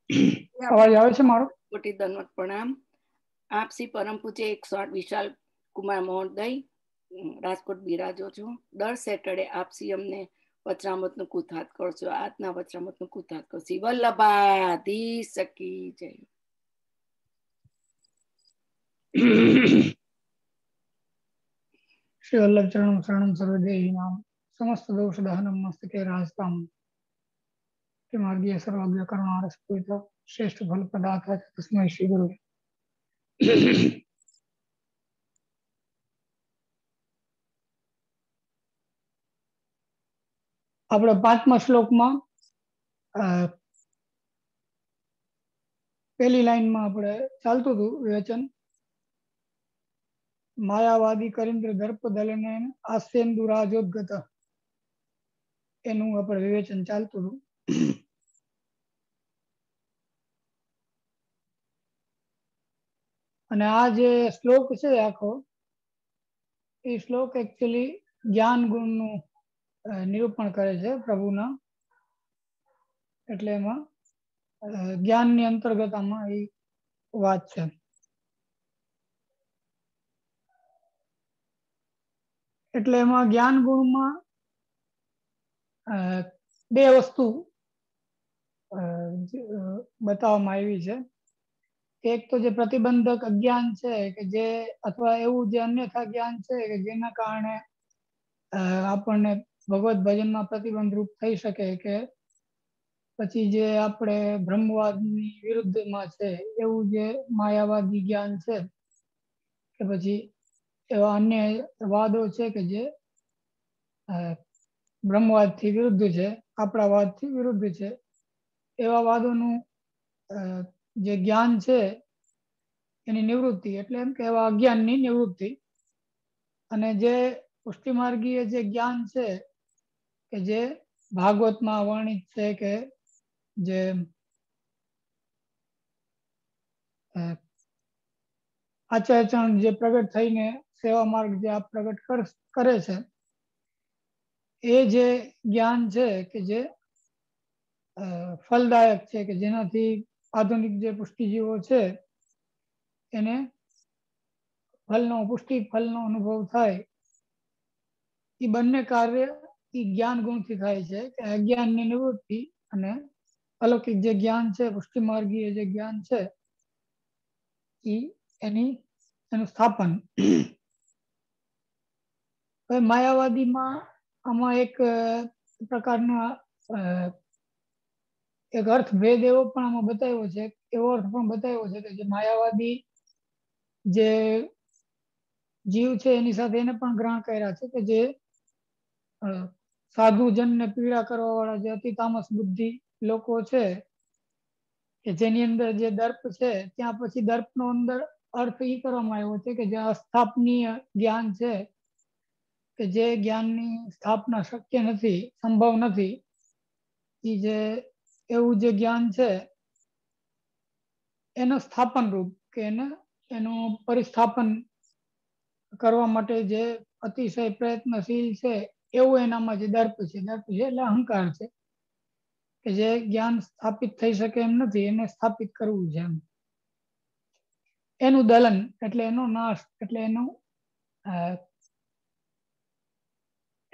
અવાજ આવે છે મારો? कोटि दंडवत प्रणाम। आप श्री परम पूज्य 108 विशाल कुमार महोदय રાજકોટ બિરાજો છું। દર સેટરડે આપસી અમને વચરામૃતનું કુથાત કરશો। આજના વચરામૃતનું કુથાત કરશી। વલ્લભાધીશ કી જય। श्री वल्लभ चरणम शरणम सर्वदेहिनां समस्त दोष दहनम मस्तके राजताम के मार्गीय सर्वज्ञ करुणारसपूरित श्रेष्ठ फल प्रदाता तस्मै श्री गुरु। આપણે પાંચમા શ્લોકમાં પહેલી લાઈનમાં આપણે ચાલતું હતું વિવેચન। માયાવાદી કરીન્દ્ર દર્પ દલને આસ્યેન્દુ રાજોદ્ગત એનું આપણે વિવેચન ચાલતું હતું। અને આ જે શ્લોક છે આખો એ શ્લોક એકચ્યુઅલી જ્ઞાન ગુણનું નિરૂપણ કરે છે પ્રભુના। એટલે એમાં જ્ઞાનની અંતર્ગત આમાં એ વાત છે। એટલે એમાં જ્ઞાન ગુણમાં બે વસ્તુ બતાવવામાં આવી છે। એક તો જે પ્રતિબંધક અજ્ઞાન છે કે જે અથવા એવું જે અન્યથા જ્ઞાન છે કે જેના કારણે આપણને ભગવત ભજનમાં પ્રતિબંધ રૂપ થઈ શકે કે પછી જે આપણે બ્રહ્મવાદની વિરુદ્ધમાં છે એવું જે માયાવાદી જ્ઞાન છે કે પછી એવા અન્ય વાદો છે કે જે બ્રહ્મવાદથી વિરુદ્ધ છે, આપણા વાદથી વિરુદ્ધ છે। એવા વાદોનું જે જ્ઞાન છે એની નિવૃત્તિ એટલે એમ કે એવા અજ્ઞાનની નિવૃત્તિ। અને જે પુષ્ટિમાર્ગીય જે જ્ઞાન છે કે જે ભાગવતમાં વર્ણિત છે કે જે આચાર્યચરણ જે પ્રગટ થઈને સેવા માર્ગ જે આ પ્રગટ કરે છે એ જે જ્ઞાન છે કે જે ફલદાયક છે કે જેનાથી આધુનિક જે પુષ્ટિજીવો છે એને પુષ્ટિ ફલનો અનુભવ થાય। એ બંને કાર્ય એ જ્ઞાન ગુણથી થાય છે કે અજ્ઞાનની નિવૃત્તિ અને અલૌકિક જે જ્ઞાન છે પુષ્ટિ માર્ગીય જે જ્ઞાન છે એનું સ્થાપન। માયાવાદીમાં આમાં એક પ્રકારના એક અર્થ ભેદ એવો પણ આમાં બતાવ્યો છે, એવો અર્થ પણ બતાવ્યો છે કે જે માયાવાદી જે જીવ છે એની સાથે એને પણ ગ્રહણ કર્યા છે કે જે સાધુજનને પીડા કરવા વાળા જે અતિ તામસ બુદ્ધિ લોકો છે કે જેની અંદર જે દર્પ છે ત્યાં પછી દર્પનો અંદર અર્થ એ કરવામાં આવ્યો છે કે જે અસ્થાપનીય જ્ઞાન છે કે જે જ્ઞાનની સ્થાપના શક્ય નથી, સંભવ નથી, એ જે એવું જે જ્ઞાન છે એનું સ્થાપન રૂપ કે એનું પરિસ્થાપન કરવા માટે જે અતિશય પ્રયત્નશીલ છે એવું એનામાં જે દર્પ છે એટલે અહંકાર છે કે જે જ્ઞાન સ્થાપિત થઈ શકે એમ નથી, એને સ્થાપિત કરવું છે એનું દલન એટલે એનો નાશ એટલે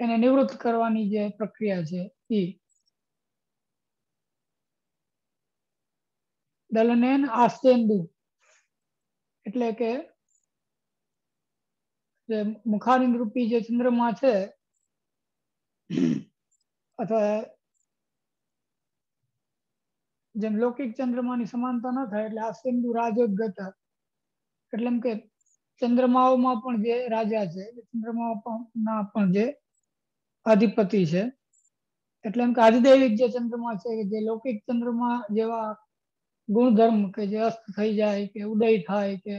એને નિવૃત્ત કરવાની જે પ્રક્રિયા છે એ દલનેન આસ્યેન્દુ એટલે કે જે મુખારિંદ રૂપી જે ચંદ્રમા છે અથવા જેમ લૌકિક ચંદ્રમાની સમાનતા ન થાય એટલે આસ્યેન્દુ રાજોદ્ગત એટલે એમ કે ચંદ્રમાઓમાં પણ જે રાજા છે ચંદ્રમાઓના પણ જે અધિપતિ છે એટલે એમ કે અધિદૈવિક જે ચંદ્રમા છે જે લૌકિક ચંદ્રમા જેવા ગુણધર્મ કે જે અસ્ત થઈ જાય કે ઉદય થાય કે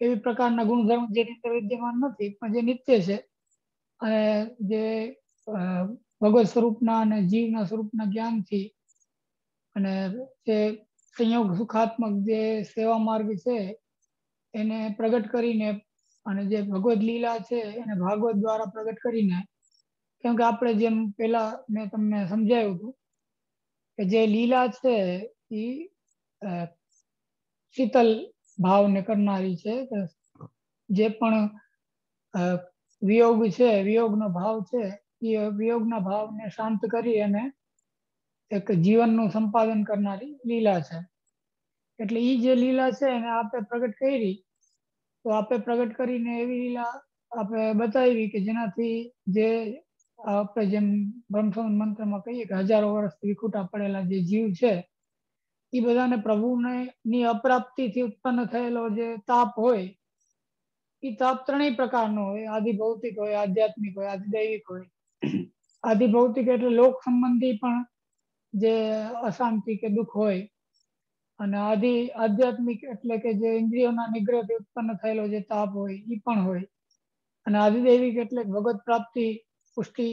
એવી પ્રકારના ગુણધર્મ જેની અંદર વિદ્યમાન નથી પણ જે નિત્ય છે અને જે ભગવત સ્વરૂપના અને જીવના સ્વરૂપના જ્ઞાનથી અને જે સંયોગ સુખાત્મક જે સેવા માર્ગ છે એને પ્રગટ કરીને અને જે ભગવદ લીલા છે એને ભાગવત દ્વારા પ્રગટ કરીને, કેમ કે આપણે જેમ પેલા મેં તમને સમજાવ્યું હતું કે જે લીલા છે એ શીતલ ભાવને કરનારી છે. જે પણ વિયોગ છે, વિયોગનો ભાવ છે, એ વિયોગના ભાવને શાંત કરી અને એક જીવનનું સંપાદન કરનારી લીલા છે. એટલે એ જે લીલા છે એને આપણે પ્રગટ કરી, તો આપણે પ્રગટ કરીને એવી લીલા આપણે બતાવી કે જેનાથી જે આપણે જેમ બ્રહ્મસંબંધ મંત્રમાં કહીએ કે હજારો વર્ષથી વિખૂટા પડેલા જે જીવ છે, એ બધાને પ્રભુને ની અપ્રાપ્તિથી ઉત્પન્ન થયેલો જે તાપ હોય, એ તાપ ત્રણેય પ્રકારનો હોય. આદિ ભૌતિક હોય, આધ્યાત્મિક હોય, આધિદૈવિક હોય. આદિ ભૌતિક એટલે લોક સંબંધી પણ જે અશાંતિ કે દુઃખ હોય, અને આધ્યાત્મિક એટલે કે જે ઇન્દ્રિયોના નિગ્રહથી ઉત્પન્ન થયેલો જે તાપ હોય એ પણ હોય. અને આધિદૈવિક એટલે ભગવત પ્રાપ્તિ, પુષ્ટિ,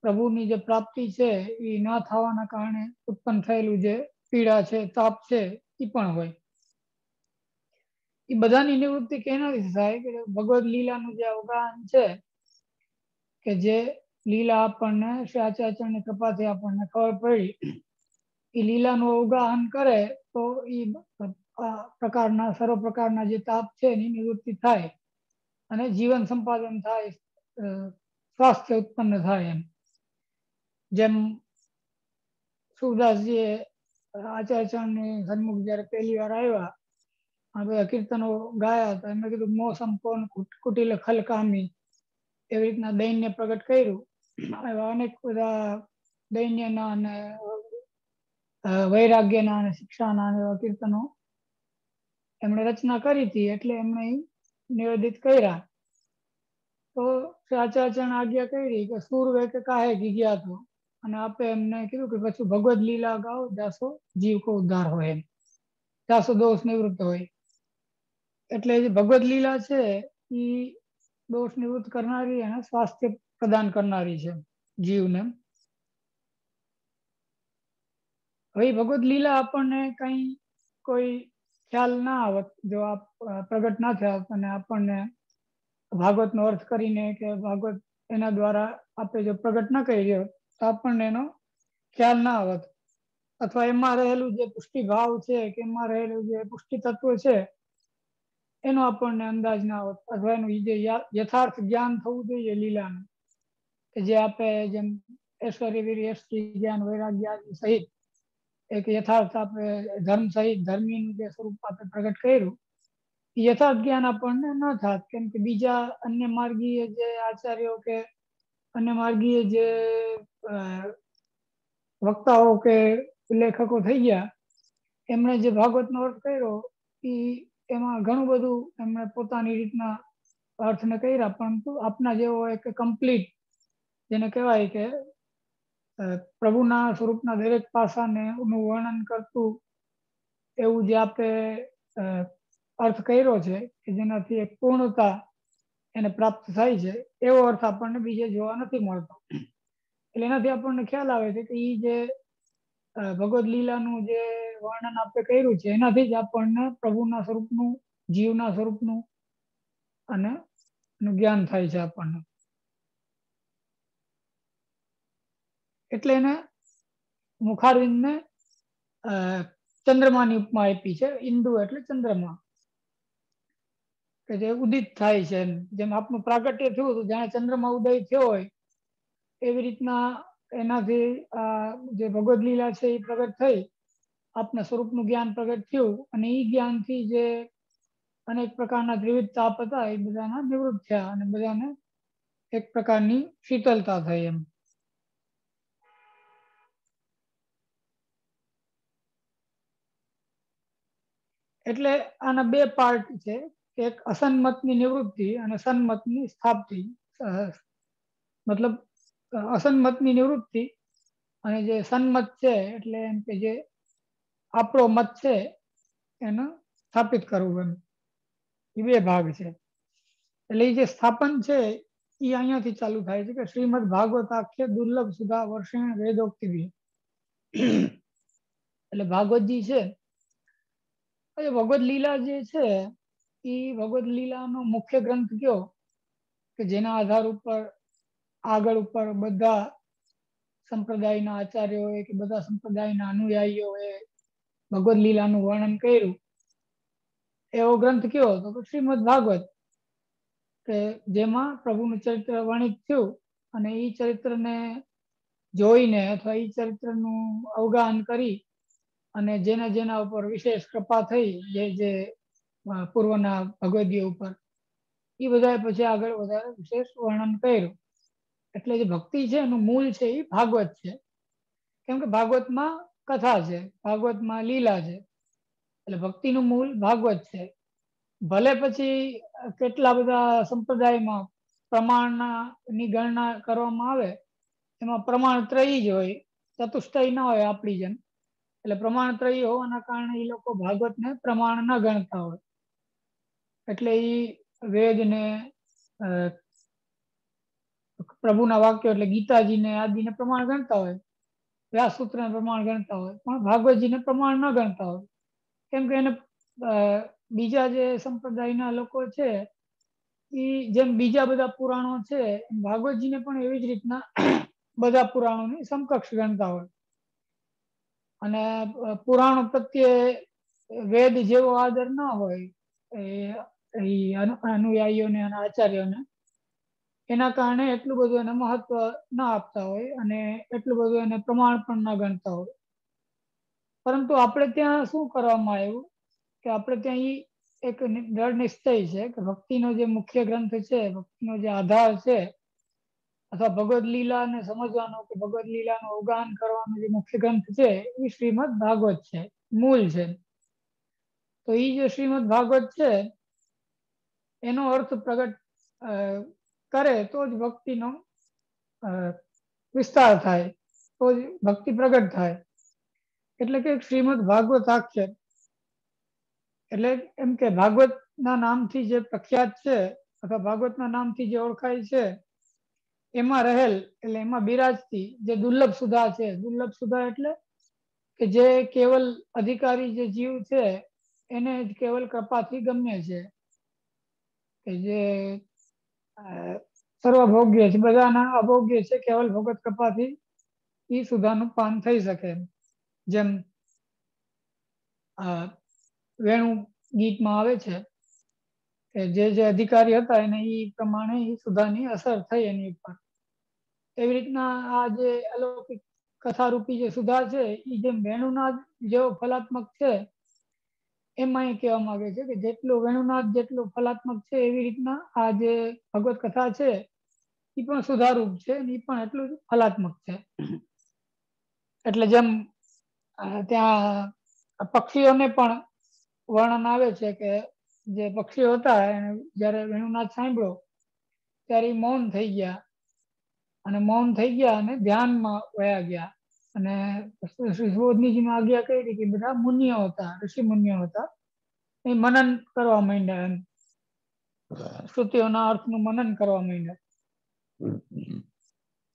પ્રભુની જે પ્રાપ્તિ છે એ ના થવાના કારણે ઉત્પન્ન થયેલું જે પીડા છે, તાપ છે, એ પણ હોય. એ બધાની નિવૃત્તિ કેનાથી થાય કે ભગવદ લીલાનું જે અવગાહન છે, કે જે લીલા આપણને શ્રી આચાર્યની કૃપાથી આપણને ખબર પડી, એ લીલાનું અવગાહન કરે તો એ પ્રકારના સર્વ પ્રકારના જે તાપ છે એની નિવૃત્તિ થાય અને જીવન સંપાદન થાય, સ્વાસ્થ્ય ઉત્પન્ન થાય. એમ જેમ સુરદાસજીએ આચાર્યની સન્મુખ જયારે પહેલી વાર આવ્યા, આ બધા કીર્તનો ગાયા હતા, એમને કીધું મોસમ કોણ કુટિલ ખલકામી, એવી રીતના દૈન્ય પ્રગટ કર્યું. એવા અનેક બધા દૈન્યના અને વૈરાગ્યના અને શિક્ષાના એવા કીર્તનો એમણે રચના કરી હતી, એટલે એમણે નિવેદિત કર્યા. તો આચાર્યને આજ્ઞા કરી કે સુર વેક કાહે ગીગ્યા તો, અને આપે એમને કીધું કે પછી ભગવદ લીલા ગાઓ જાસો જીવ કો ઉદ્ધાર હોય, એમ જાસો દોષ નિવૃત્ત હોય. એટલે જે ભગવદ લીલા છે એ દોષ નિવૃત્ત કરનારી અને સ્વાસ્થ્ય પ્રદાન કરનારી છે જીવને. હવે ભગવદ લીલા આપણને કઈ કોઈ ખ્યાલ ના આવત જો આપ પ્રગટ ના થયા અને આપણને ભાગવતનો અર્થ કરીને કે ભાગવત એના દ્વારા આપણે જો પ્રગટ ના કરી રહ્યો તો આપણને એનો ખ્યાલ ના આવત, અથવા એમાં રહેલું જે પુષ્ટિ ભાવ છે કે એમાં રહેલું જે પુષ્ટિ તત્વ છે એનો આપણને અંદાજ ના આવત, અથવા એનું જે યથાર્થ જ્ઞાન થવું જોઈએ લીલાનું, કે જે આપણે જેમ ઐશ્વર્ય વીર જ્ઞાન વૈરાગ્ય સહિત એક યથાર્થ આપણે ધર્મ સહિત ધર્મીનું જે સ્વરૂપ આપણે પ્રગટ કર્યું, યથાર્થ જ્ઞાન આપણને ન થાત. કેમ કે બીજા અન્ય માર્ગીય જે આચાર્યો કે અન્ય માર્ગીય જે વક્તાઓ કે લેખકો થઈ ગયા, એમણે જે ભાગવતનો અર્થ કર્યો એમાં ઘણું બધું એમણે પોતાની રીતના અર્થને કર્યા, પરંતુ આપના જેવો એક કમ્પ્લીટ, જેને કહેવાય કે પ્રભુના સ્વરૂપના દરેક પાસાને નું વર્ણન કરતું એવું જે આપણે અર્થ કર્યો છે કે જેનાથી એક પૂર્ણતા એને પ્રાપ્ત થાય છે, એવો અર્થ આપણને બીજે જોવા નથી મળતો. એટલે એનાથી આપણને ખ્યાલ આવે છે કે એ જે ભગવદ લીલાનું જે વર્ણન આપણે કર્યું છે એનાથી જ આપણને પ્રભુના સ્વરૂપનું, જીવના સ્વરૂપનું અને એનું જ્ઞાન થાય છે આપણને. એટલે એને મુખારવિંદને ચંદ્રમાની ઉપમા આપી છે. ઇન્દુ એટલે ચંદ્રમા, કે જે ઉદિત થાય છે. જેમ આપનું પ્રાગટ્ય થયું હતું જાણે ચંદ્રમા ઉદય થયો હોય, એવી રીતના એનાથી જે ભગવદ લીલા છે એ પ્રગટ થઈ, આપના સ્વરૂપનું જ્ઞાન પ્રગટ થયું, અને એ જ્ઞાનથી જે અનેક પ્રકારના ત્રિવિધ તાપ હતા એ બધાના નિવૃત્ત થયા અને બધાને એક પ્રકારની શીતલતા થઈ. એમ એટલે આના બે પાર્ટ છે, એક અસન્મતની નિવૃત્તિ અને સન્મતની સ્થાપ્તિ. મતલબ અસન્મતની નિવૃત્તિ અને જે સન્મત છે એટલે એમ કે જે આપણો મત છે એને સ્થાપિત કરવું, એમ એ બે ભાગ છે. એટલે એ જે સ્થાપન છે એ અહીંયાથી ચાલુ થાય છે કે શ્રીમદ ભાગવતાખ્ય દુર્લભ સુધા વર્ષેણ વેદોક્તિ બી. એટલે ભાગવતજી છે, ભગવદ લીલા જે છે એ ભગવદ લીલાનો મુખ્ય ગ્રંથ કયો કે જેના આધાર ઉપર આગળ ઉપર બધા સંપ્રદાયના આચાર્યોએ કે બધા સંપ્રદાયના અનુયાયીઓએ ભગવદ લીલાનું વર્ણન કર્યું એવો ગ્રંથ કયો તો શ્રીમદ ભાગવત, કે જેમાં પ્રભુનું ચરિત્ર વર્ણિત થયું અને એ ચરિત્રને જોઈને અથવા એ ચરિત્રનું અવગાહન કરી અને જેના ઉપર વિશેષ કૃપા થઈ, જે પૂર્વના ભગવદીઓ ઉપર, એ બધા પછી આગળ વધારે વિશેષ વર્ણન કર્યું. એટલે જે ભક્તિ છે એનું મૂળ છે એ ભાગવત છે. કેમ કે ભાગવતમાં કથા છે, ભાગવતમાં લીલા છે, એટલે ભક્તિનું મૂળ ભાગવત છે. ભલે પછી કેટલા બધા સંપ્રદાયમાં પ્રમાણની ગણના કરવામાં આવે, એમાં પ્રમાણ ત્રયી જ હોય, ચતુષ્ટય ના હોય આપણી જેમ. એટલે પ્રમાણ ત્રયી હોવાના કારણે એ લોકો ભાગવતને પ્રમાણ ન ગણતા હોય. એટલે એ વેદને, પ્રભુના વાક્યો એટલે ગીતાજીને આદિને પ્રમાણ ગણતા હોય, વ્યાસસૂત્રને પ્રમાણ ગણતા હોય, પણ ભાગવતજીને પ્રમાણ ન ગણતા હોય. કેમ કે એને બીજા જે સંપ્રદાયના લોકો છે એ જેમ બીજા બધા પુરાણો છે, ભાગવતજીને પણ એવી જ રીતના બધા પુરાણોની સમકક્ષ ગણતા હોય. અને પુરાણો પ્રત્યે વેદ જેવો આદર ના હોય એ અનુયાયીઓને અને આચાર્યોને, એના કારણે એટલું બધું એને મહત્વ ના આપતા હોય અને એટલું બધું એને પ્રમાણ પણ ના ગણતા હોય. પરંતુ આપણે ત્યાં શું કરવામાં આવ્યું કે આપણે ત્યાં એક દ્રઢ નિશ્ચય છે કે ભક્તિનો જે મુખ્ય ગ્રંથ છે, ભક્તિનો જે આધાર છે, અથવા ભગવદ લીલાને સમજવાનો કે ભગવદ લીલાનું અવગાહન કરવાનો જે મુખ્ય ગ્રંથ છે એ શ્રીમદ ભાગવત છે, મૂળ છે. તો એ જે શ્રીમદ ભાગવત છે એનો અર્થ પ્રગટ કરે તો જ ભક્તિનો વિસ્તાર થાય, તો જ ભક્તિ પ્રગટ થાય. એટલે કે શ્રીમદ ભાગવત આખ્ય, એટલે એમ કે ભાગવતના નામથી જે પ્રખ્યાત છે અથવા ભાગવતના નામથી જે ઓળખાય છે, એમાં રહેલ એટલે એમાં બિરાજતી જે દુર્લભ સુધા છે, દુર્લભ સુધા એટલે કે જે કેવલ અધિકારી જે જીવ છે એને જ કેવલ કૃપાથી ગમ્ય છે, કે જે સર્વભોગ્ય છે, બધાના અભોગ્ય છે, કેવલ ભગવત કૃપાથી એ સુધાનું પાન થઈ શકે. જેમ વેણુ ગીતમાં આવે છે કે જે અધિકારી હતા એને એ પ્રમાણે એ સુધાની અસર થઈ એની ઉપર. એવી રીતના આ જે અલૌકિક કથારૂપી જે સુધા છે એ જેમ વેણુનાદ જેવો ફલાત્મક છે, એમાં એ કહેવા માંગે છે કે જેટલું વેણુનાદ જેટલું ફલાત્મક છે, એવી રીતના આ જે ભગવત કથા છે એ પણ સુધારૂપ છે, એ પણ એટલું જ ફલાત્મક છે. એટલે જેમ ત્યાં પક્ષીઓને પણ વર્ણન આવે છે કે જે પક્ષીઓ હતા એને જયારે વેણુનાદ સાંભળ્યો ત્યારે મૌન થઈ ગયા અને ધ્યાનમાં વયા ગયા. અને શ્રી સુબોધનીજીને આજ્ઞા કરી કે બધા મુનિઓ હતા, ઋષિ મુનિઓ હતા, એ મનન કરવા માંડ્યા, એમ શ્રુતિઓના અર્થનું મનન કરવા માંડ્યા.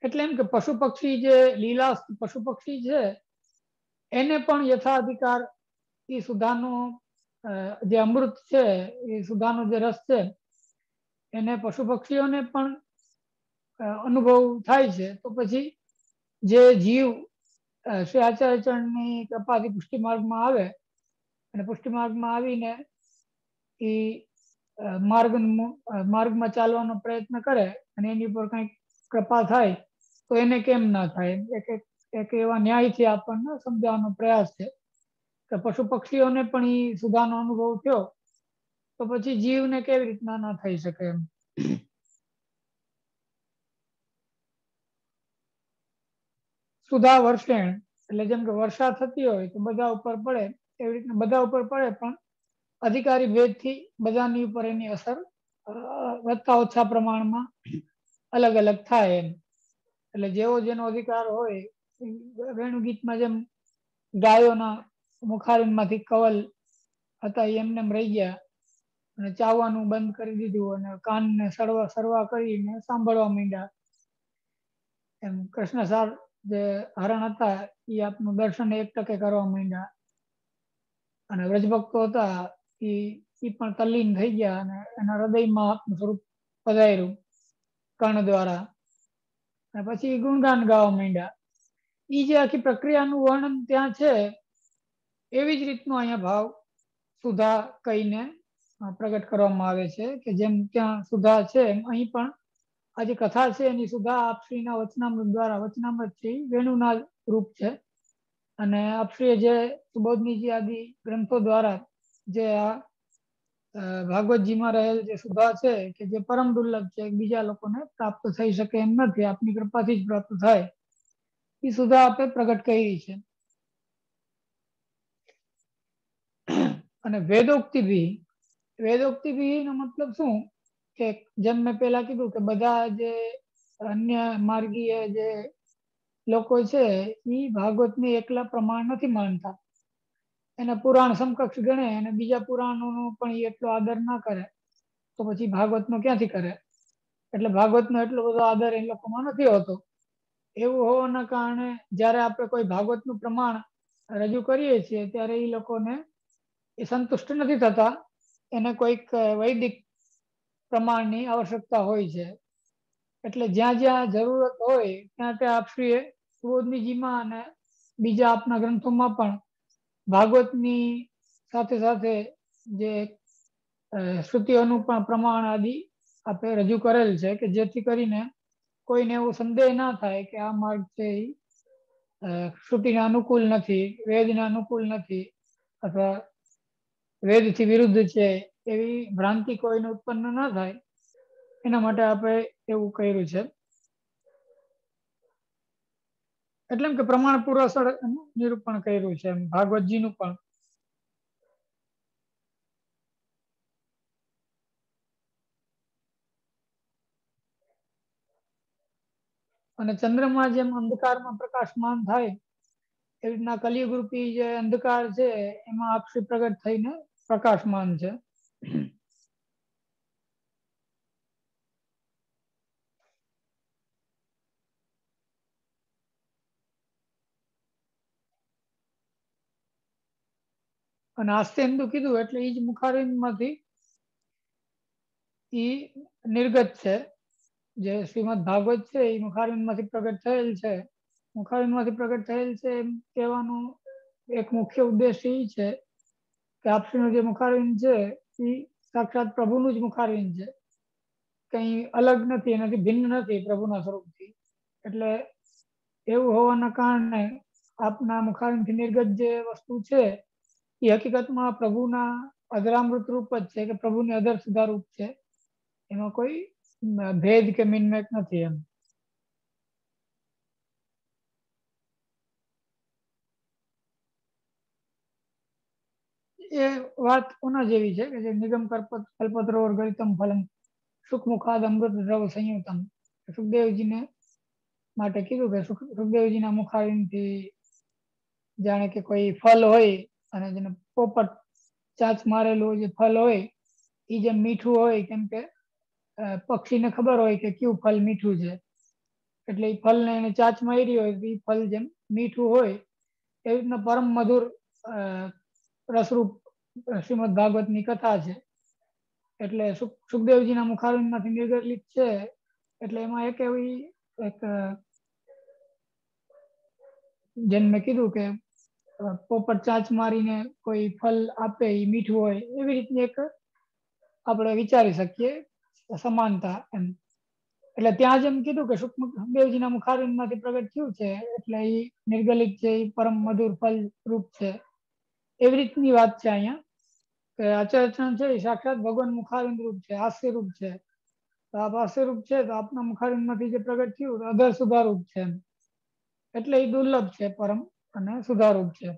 એટલે એમ કે પશુ પક્ષી જે લીલા પશુ પક્ષી છે એને પણ યથાધિકાર એ સુધાનો જે અમૃત છે, એ સુધાનો જે રસ છે એને પશુ પક્ષીઓને પણ અનુભવ થાય છે. તો પછી જે જીવ શ્રી આચાર્યચરણની કૃપાથી પુષ્ટિ માર્ગમાં આવે અને પુષ્ટિ માર્ગમાં આવીને એ માર્ગમાં ચાલવાનો પ્રયત્ન કરે અને એની ઉપર કંઈક કૃપા થાય તો એને કેમ ના થાય, એક એવા ન્યાયથી આપણને સમજાવવાનો પ્રયાસ છે કે પશુ પક્ષીઓને પણ એ સુધાનો અનુભવ થયો તો પછી જીવને કેવી રીતના ના થઈ શકે એમ. સુધા વર્ષેણ એટલે જેમ કે વર્ષા થતી હોય તો બધા ઉપર પડે, એવી રીતના બધા ઉપર પડે, પણ અધિકારી ભેદથી બધાની ઉપર એની અસર વધતા ઓછા પ્રમાણમાં અલગ અલગ થાય એમ. એટલે જેવો જેનો અધિકાર હોય, વેણુગીતમાં જેમ ગાયોના મુખારણમાંથી કવલ હતા એ એમને રહી ગયા અને ચાવવાનું બંધ કરી દીધું અને કાનને સરવા કરીને સાંભળવા માંડ્યા, એમ કૃષ્ણસાર જે હરણ હતા એ આપનું દર્શન એક ટકે કરવા માંડ્યા અને વ્રજભક્તો હતા એ પણ તલ્લીન થઈ ગયા અને એના હૃદયમાં આપનું સ્વરૂપ પધાર્યું કર્ણ દ્વારા, અને પછી ગુણગાન ગાવા માંડ્યા. એ જે આખી પ્રક્રિયાનું વર્ણન ત્યાં છે એવી જ રીતનો અહીંયા ભાવ સુધા કહીને પ્રગટ કરવામાં આવે છે કે જેમ ત્યાં સુધા છે એમ અહીં પણ આ જે કથા છે એની સુધા આપશ્રીના વચનામૃત દ્વારા, વચનામૃત છે વેણુના રૂપ છે, અને આપશ્રીએ જે સુબોધનીજી આદિ ગ્રંથો દ્વારા જે આ ભાગવતજીમાં રહેલ જે સુધા છે કે જે પરમ દુર્લભ છે, બીજા લોકોને પ્રાપ્ત થઈ શકે એમ નથી, આપની કૃપાથી જ પ્રાપ્ત થાય, એ સુધા આપે પ્રગટ કરી છે. અને વેદોક્તિ ભી નો મતલબ શું કે જેમ મેં પેલા કીધું કે બધા જે અન્ય માર્ગીય જે લોકો છે એ ભાગવતને એકલા પ્રમાણ નથી માનતા, એને પુરાણ સમકક્ષ ગણે અને બીજા પુરાણોનો પણ એટલો આદર ના કરે, તો પછી ભાગવતનો ક્યાંથી કરે? એટલે ભાગવતનો એટલો બધો આદર એ લોકોમાં નથી હોતો. એવું હોવાના કારણે જ્યારે આપણે કોઈ ભાગવતનું પ્રમાણ રજૂ કરીએ છીએ ત્યારે એ લોકોને એ સંતુષ્ટ નથી થતા, એને કોઈક વૈદિક પ્રમાણની આવશ્યકતા હોય છે. એટલે જ્યાં જ્યાં જરૂરત હોય ત્યાં ત્યાં આપશ્રીએ સુબોધનીજીમાં અને બીજા આપના ગ્રંથોમાં પણ ભાગવતની સાથે સાથે જે શ્રુતિઓનું પણ પ્રમાણ આદિ આપણે રજૂ કરેલ છે કે જેથી કરીને કોઈને એવો સંદેહ ના થાય કે આ માર્ગ છે એ શ્રુતિને અનુકૂળ નથી, વેદને અનુકૂળ નથી, અથવા વેદથી વિરુદ્ધ છે, એવી ભ્રાંતિ કોઈને ઉત્પન્ન ના થાય એના માટે આપણે એવું કર્યું છે. એટલે કે પ્રમાણ પુરસ્સર નિરૂપણ કર્યું છે ભાગવતજીનું પણ. અને ચંદ્રમાં જેમ અંધકારમાં પ્રકાશમાન થાય એવી રીતના કલિયુગ રૂપી જે અંધકાર છે એમાં આપશ્રી પ્રગટ થઈને પ્રકાશમાન છે. અને આસ્તેન્દુ કીધું એટલે એ જ મુખારવિંદમાંથી એ નિર્ગત છે. જે શ્રીમદ ભાગવત છે એ મુખારવિંદમાંથી પ્રગટ થયેલ છે. મુખારવિંદમાંથી પ્રગટ થયેલ છે એમ કહેવાનું એક મુખ્ય ઉદ્દેશ એ છે કે આપશ્રીનું જે મુખારવિંદ છે એ સાક્ષાત પ્રભુનું જ મુખારવિંદ છે, કંઈ અલગ નથી, એનાથી ભિન્ન નથી પ્રભુના સ્વરૂપથી. એટલે એવું હોવાના કારણે આપના મુખારવિંદથી નિર્ગત જે વસ્તુ છે એ હકીકતમાં પ્રભુના અધરામૃત રૂપ જ છે, કે પ્રભુની અધર સુધા રૂપ છે, એમાં કોઈ ભેદ કે મિનમેક નથી એમ. એ વાત કોના જેવી છે કે જે નિગમ કલ્પતરોર ગલિતમ ફલમ સુખમુખાદ અમૃત દ્રવ સંયુક્તમ, સુખદેવજીને માટે કીધું કે સુખદેવજીના મુખારવિંદથી જાણે કે કોઈ ફલ હોય અને જેને પોપટ ચાંચ મારેલું જે ફલ હોય એ જેમ મીઠું હોય, કેમ કે પક્ષીને ખબર હોય કે કયું ફલ મીઠું છે, એટલે એ ફલને એને ચાંચ મારી હોય તો એ ફલ જેમ મીઠું હોય એવી રીતના પરમ મધુર રસરૂપ શ્રીમદ ભાગવતની કથા છે. એટલે સુખદેવજીના મુખારવિંદમાંથી નિર્ગલિત છે, એટલે એમાં એક એવી એક જેમ મેં કીધું કે પોપટ ચાંચ મારીને કોઈ ફલ આપે એ મીઠું હોય, એવી રીતની એક આપણે વિચારી શકીએ સમાનતા એમ. એટલે ત્યાં જેમ કીધું કે સુખદેવજીના મુખારવિંદમાંથી પ્રગટ થયું છે એટલે એ નિર્ગલિત છે, એ પરમ મધુર ફલ રૂપ છે, એવી રીતની વાત છે અહીંયા કે અચરચરણ છે એ સાક્ષાત ભગવાન મુખારવિંદ રૂપ છે, હાસ્ય રૂપ છે. તો આ હાસ્ય રૂપ છે તો આપના મુખારવિંદમાંથી જે પ્રગટ થયું અધર સુધા રૂપ છે, એટલે એ દુર્લભ છે, પરમ અને સુધારૂપ છે.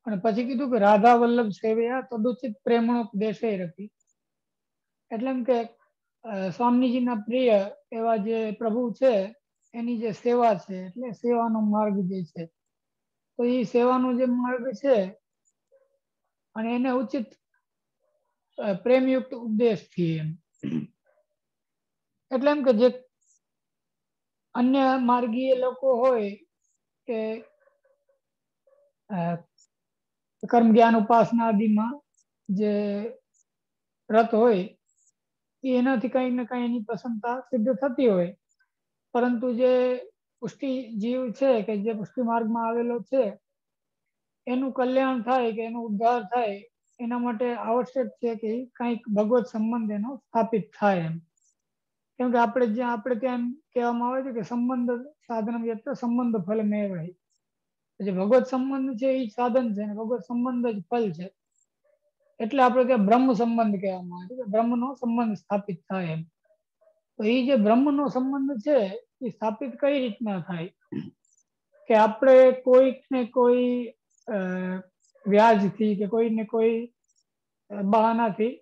અને પછી કીધું કે રાધા વલ્લભ સેવયા તદુચિત પ્રેમણોપદેશે રખી, એટલે એમ કે સ્વામીજીના પ્રિય એવા જે પ્રભુ છે એની જે સેવા છે, એટલે સેવાનો માર્ગ જે છે, તો એ સેવાનો જે માર્ગ છે અને એને ઉચિત પ્રેમયુક્ત ઉપદેશથી એમ એટલે એમ કે જે અન્ય માર્ગીય લોકો હોય કે કર્મ જ્ઞાન ઉપાસના આદિમાં જે રત હોય એનાથી કઈ ને કઈ એની પ્રસન્નતા સિદ્ધ થતી હોય, પરંતુ જે પુષ્ટિ જીવ છે કે જે પુષ્ટિ માર્ગમાં આવેલો છે એનું કલ્યાણ થાય કે એનો ઉદ્ધાર થાય એના માટે આવશ્યક છે કે કંઈક ભગવત સંબંધ એનો સ્થાપિત થાય એમ. કેમ કે આપણે ત્યાં કહેવામાં આવે છે કે સંબંધ સાધન વ્યક્ત સંબંધ ફલ મેળવે. જે ભગવત સંબંધ છે એ સાધન છે ને ભગવત સંબંધ જ ફલ છે. એટલે આપણે ત્યાં બ્રહ્મ સંબંધ કહેવામાં આવે છે કે બ્રહ્મનો સંબંધ સ્થાપિત થાય એમ. તો એ જે બ્રહ્મનો સંબંધ છે એ સ્થાપિત કઈ રીતના થાય કે આપણે કોઈક ને કોઈ વ્યાજથી કે કોઈ ને કોઈ બહાનાથી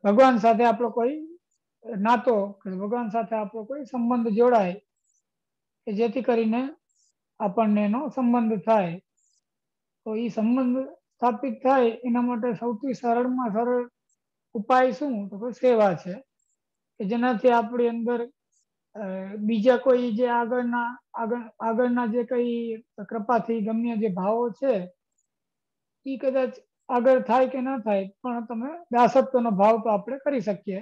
ભગવાન સાથે આપણો કોઈ નાતો ભગવાન સાથે આપણો કોઈ સંબંધ જોડાય કે જેથી કરીને આપણને એનો સંબંધ થાય. તો એ સંબંધ સ્થાપિત થાય એના માટે સૌથી સરળમાં સરળ ઉપાય શું તો કે સેવા છે કે જેનાથી આપણી અંદર બીજા કોઈ જે આગળના જે કઈ કૃપાથી ગમ્ય જે ભાવો છે એ કદાચ આગળ થાય કે ના થાય પણ તમે દાસત્વનો ભાવ તો આપણે કરી શકીએ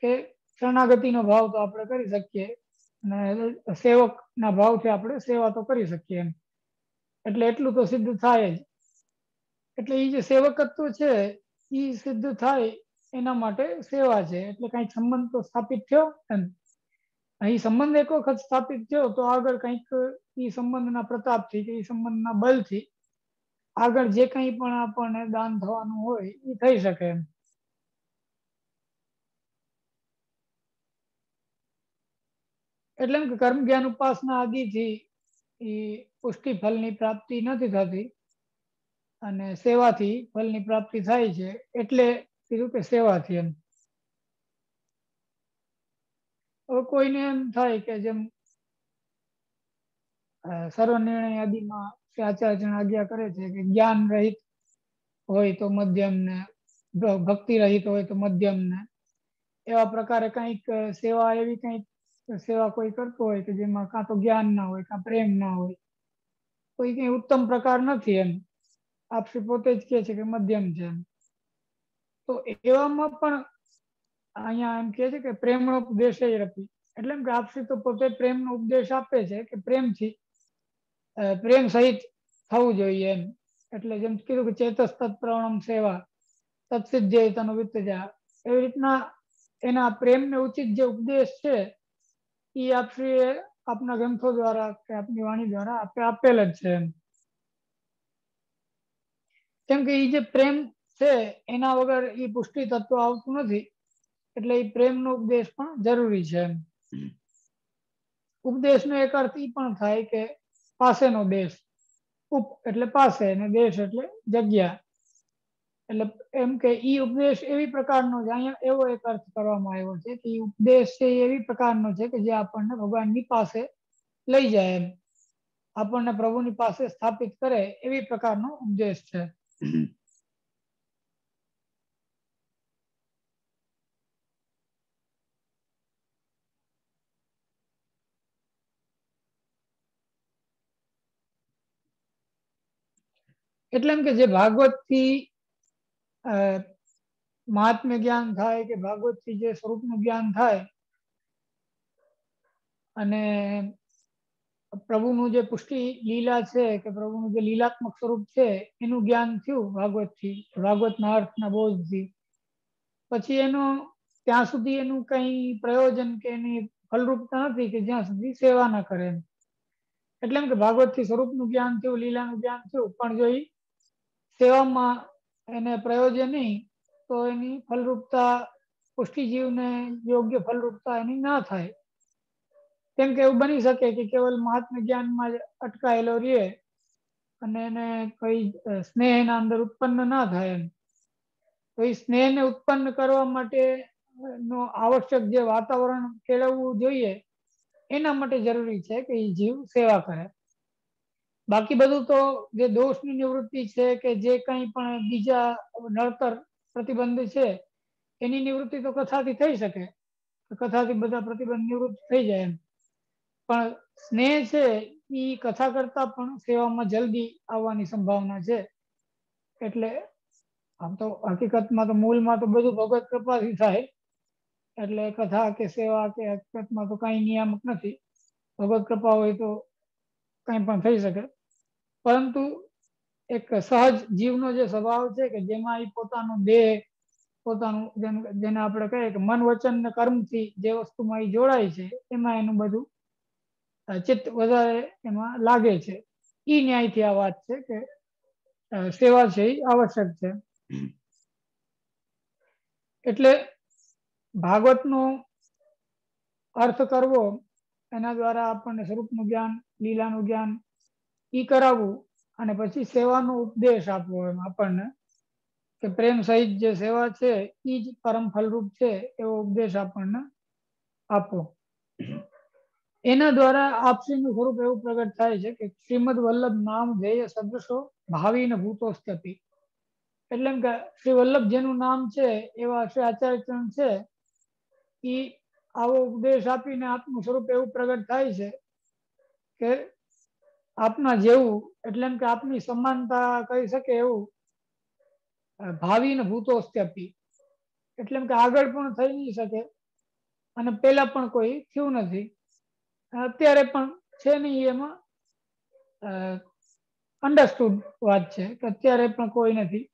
કે શરણાગતિનો ભાવ તો આપણે કરી શકીએ અને સેવકના ભાવથી આપણે સેવા તો કરી શકીએ એમ. એટલે એટલું તો સિદ્ધ થાય જ. એટલે એ જે સેવકત્વ છે એ સિદ્ધ થાય એના માટે સેવા છે. એટલે કઈક સંબંધ તો સ્થાપિત થયો એમ. અહીં સંબંધ એક વખત સ્થાપિત થયો તો આગળ કંઈક એ સંબંધના પ્રતાપથી કે એ સંબંધના બલથી આગળ જે કંઈ પણ આપણને દાન થવાનું હોય એ થઈ શકે એમ. એટલે કે કર્મ જ્ઞાન ઉપાસના આદિથી એ પુષ્ટિ ફલની પ્રાપ્તિ નથી થતી અને સેવાથી ફલની પ્રાપ્તિ થાય છે. એટલે કીધું કે સેવાથી એમ. હવે કોઈને એમ થાય કે જેમ સર્વ નિર્ણય આદિમાં આચાર્ય આજ્ઞા કરે છે કે જ્ઞાન રહિત હોય તો મધ્યમ ને ભક્તિ રહિત હોય તો મધ્યમ ને એવા પ્રકારે કંઈક સેવા એવી કંઈક સેવા કોઈ કરતો હોય કે જેમાં કાં તો જ્ઞાન ના હોય કાં પ્રેમ ના હોય તો એ કઈ ઉત્તમ પ્રકાર નથી એમ. આપશે પોતે જ કહે છે કે મધ્યમ છે એમ. તો એવામાં પણ અહીંયા એમ કહે છે કે પ્રેમનો ઉપદેશ રપી. એટલે એમ કે આપશે તો પોતે પ્રેમનો ઉપદેશ આપે છે કે પ્રેમથી પ્રેમ સહિત થવું જોઈએ એમ. એટલે જેમ કીધું કે ચેતસ તત્પ્રવણમ સેવા તત્સિદ્ધ્ય તનો વિત્તજા એવી રીતના એના પ્રેમને ઉચિત જે ઉપદેશ છે એ આપશ્રીએ આપના ગ્રંથો દ્વારા કે આપની વાણી દ્વારા આપેલ જ છે એમ. કેમ કે એ જે પ્રેમ છે એના વગર એ પુષ્ટિ તત્વ આવતું નથી. એટલે એ પ્રેમનો ઉપદેશ પણ જરૂરી છે એમ. ઉપદેશનો એક અર્થ એ પણ થાય કે પાસેનો દેશ. ઉપ એટલે પાસે અને દેશ એટલે જગ્યા. એટલે એમ કે ઈ ઉપદેશ એવી પ્રકારનો છે. અહીંયા એવો એક અર્થ કરવામાં આવ્યો છે કે ઉપદેશ છે એવી પ્રકારનો છે કે જે આપણને ભગવાનની પાસે લઈ જાય એમ. આપણને પ્રભુની પાસે સ્થાપિત કરે એવી પ્રકારનો ઉપદેશ છે. એટલે એમ કે જે ભાગવતથી મહાત્મ્ય જ્ઞાન થાય કે ભાગવતથી જે સ્વરૂપનું જ્ઞાન થાય અને પ્રભુનું જે પુષ્ટિ લીલા છે કે પ્રભુનું જે લીલાત્મક સ્વરૂપ છે એનું જ્ઞાન થયું ભાગવતથી, ભાગવતના અર્થના બોધથી, પછી એનો ત્યાં સુધી એનું કઈ પ્રયોજન કે એની ફલરૂપતા નથી કે જ્યાં સુધી સેવા ના કરે. એટલે એમ કે ભાગવતથી સ્વરૂપનું જ્ઞાન થયું, લીલાનું જ્ઞાન થયું, પણ જો એ સેવામાં એને પ્રયોજન નહીં તો એની ફલરૂપતા પુષ્ટિજીવને યોગ્ય ફલરૂપતા એની ના થાય. કેમ કે એવું બની શકે કે કેવલ મહાત્મ્ય જ્ઞાનમાં જ અટકાયેલો રહે અને એને કઈ સ્નેહ એના અંદર ઉત્પન્ન ના થાય એમ. તો એ સ્નેહને ઉત્પન્ન કરવા માટે નો આવશ્યક જે વાતાવરણ કેળવવું જોઈએ એના માટે જરૂરી છે કે એ જીવ સેવા કરે. બાકી બધું તો જે દોષની નિવૃત્તિ છે કે જે કંઈ પણ બીજા નડતર પ્રતિબંધ છે એની નિવૃત્તિ તો કથાથી થઈ શકે. કથાથી બધા પ્રતિબંધ નિવૃત્ત થઈ જાય એમ. પણ સ્નેહ છે એ કથા કરતા પણ સેવામાં જલ્દી આવવાની સંભાવના છે. એટલે આમ તો હકીકતમાં તો મૂળમાં તો બધું ભગવત કૃપાથી થાય, એટલે કથા કે સેવા કે હકીકતમાં તો કઈ નિયામક નથી. ભગવત કૃપા હોય તો કઈ પણ થઈ શકે. પરંતુ એક સહજ જીવનો જે સ્વભાવ છે કે જેમાં એ પોતાનું દેહ, પોતાનું જેને આપણે કહીએ કે મન વચન ને કર્મથી જે વસ્તુમાં એ જોડાય છે એમાં એનું બધું ચિત્ત વધારે એમાં લાગે છે. એ ન્યાયથી આ વાત છે કે સેવા છે એ આવશ્યક છે. એટલે ભાગવતનો અર્થ કરવો, એના દ્વારા આપણને સ્વરૂપનું જ્ઞાન, લીલાનું જ્ઞાન ઈ કરાવવું, અને પછી સેવાનો ઉપદેશ આપવો એમ આપણને કે પ્રેમ સહિત જે સેવા છે એ જ પરમ ફલરૂપ છે એવો ઉપદેશ આપણને આપવો. એના દ્વારા આપસીનું સ્વરૂપ એવું પ્રગટ થાય છે કે શ્રીમદ વલ્લભ નામ ધેય સદૃશો ભાવિ ને ભૂતોસ્તપી. એટલે એમ કે શ્રી વલ્લભ જેનું નામ છે એવા શ્રી આચાર્યચરણ છે એ આવો ઉપદેશ આપીને આપનું સ્વરૂપ એવું પ્રગટ થાય છે કે આપના જેવું, એટલે એમ કે આપની સમાનતા કહી શકે એવું ભાવિ ને ભૂતોસ્તપી. એટલે એમ કે આગળ પણ થઈ નહીં શકે અને પેલા પણ કોઈ થયું નથી, અત્યારે પણ છે નહીં. એમાં અન્ડરસ્ટુડ વાત છે કે અત્યારે પણ કોઈ નથી,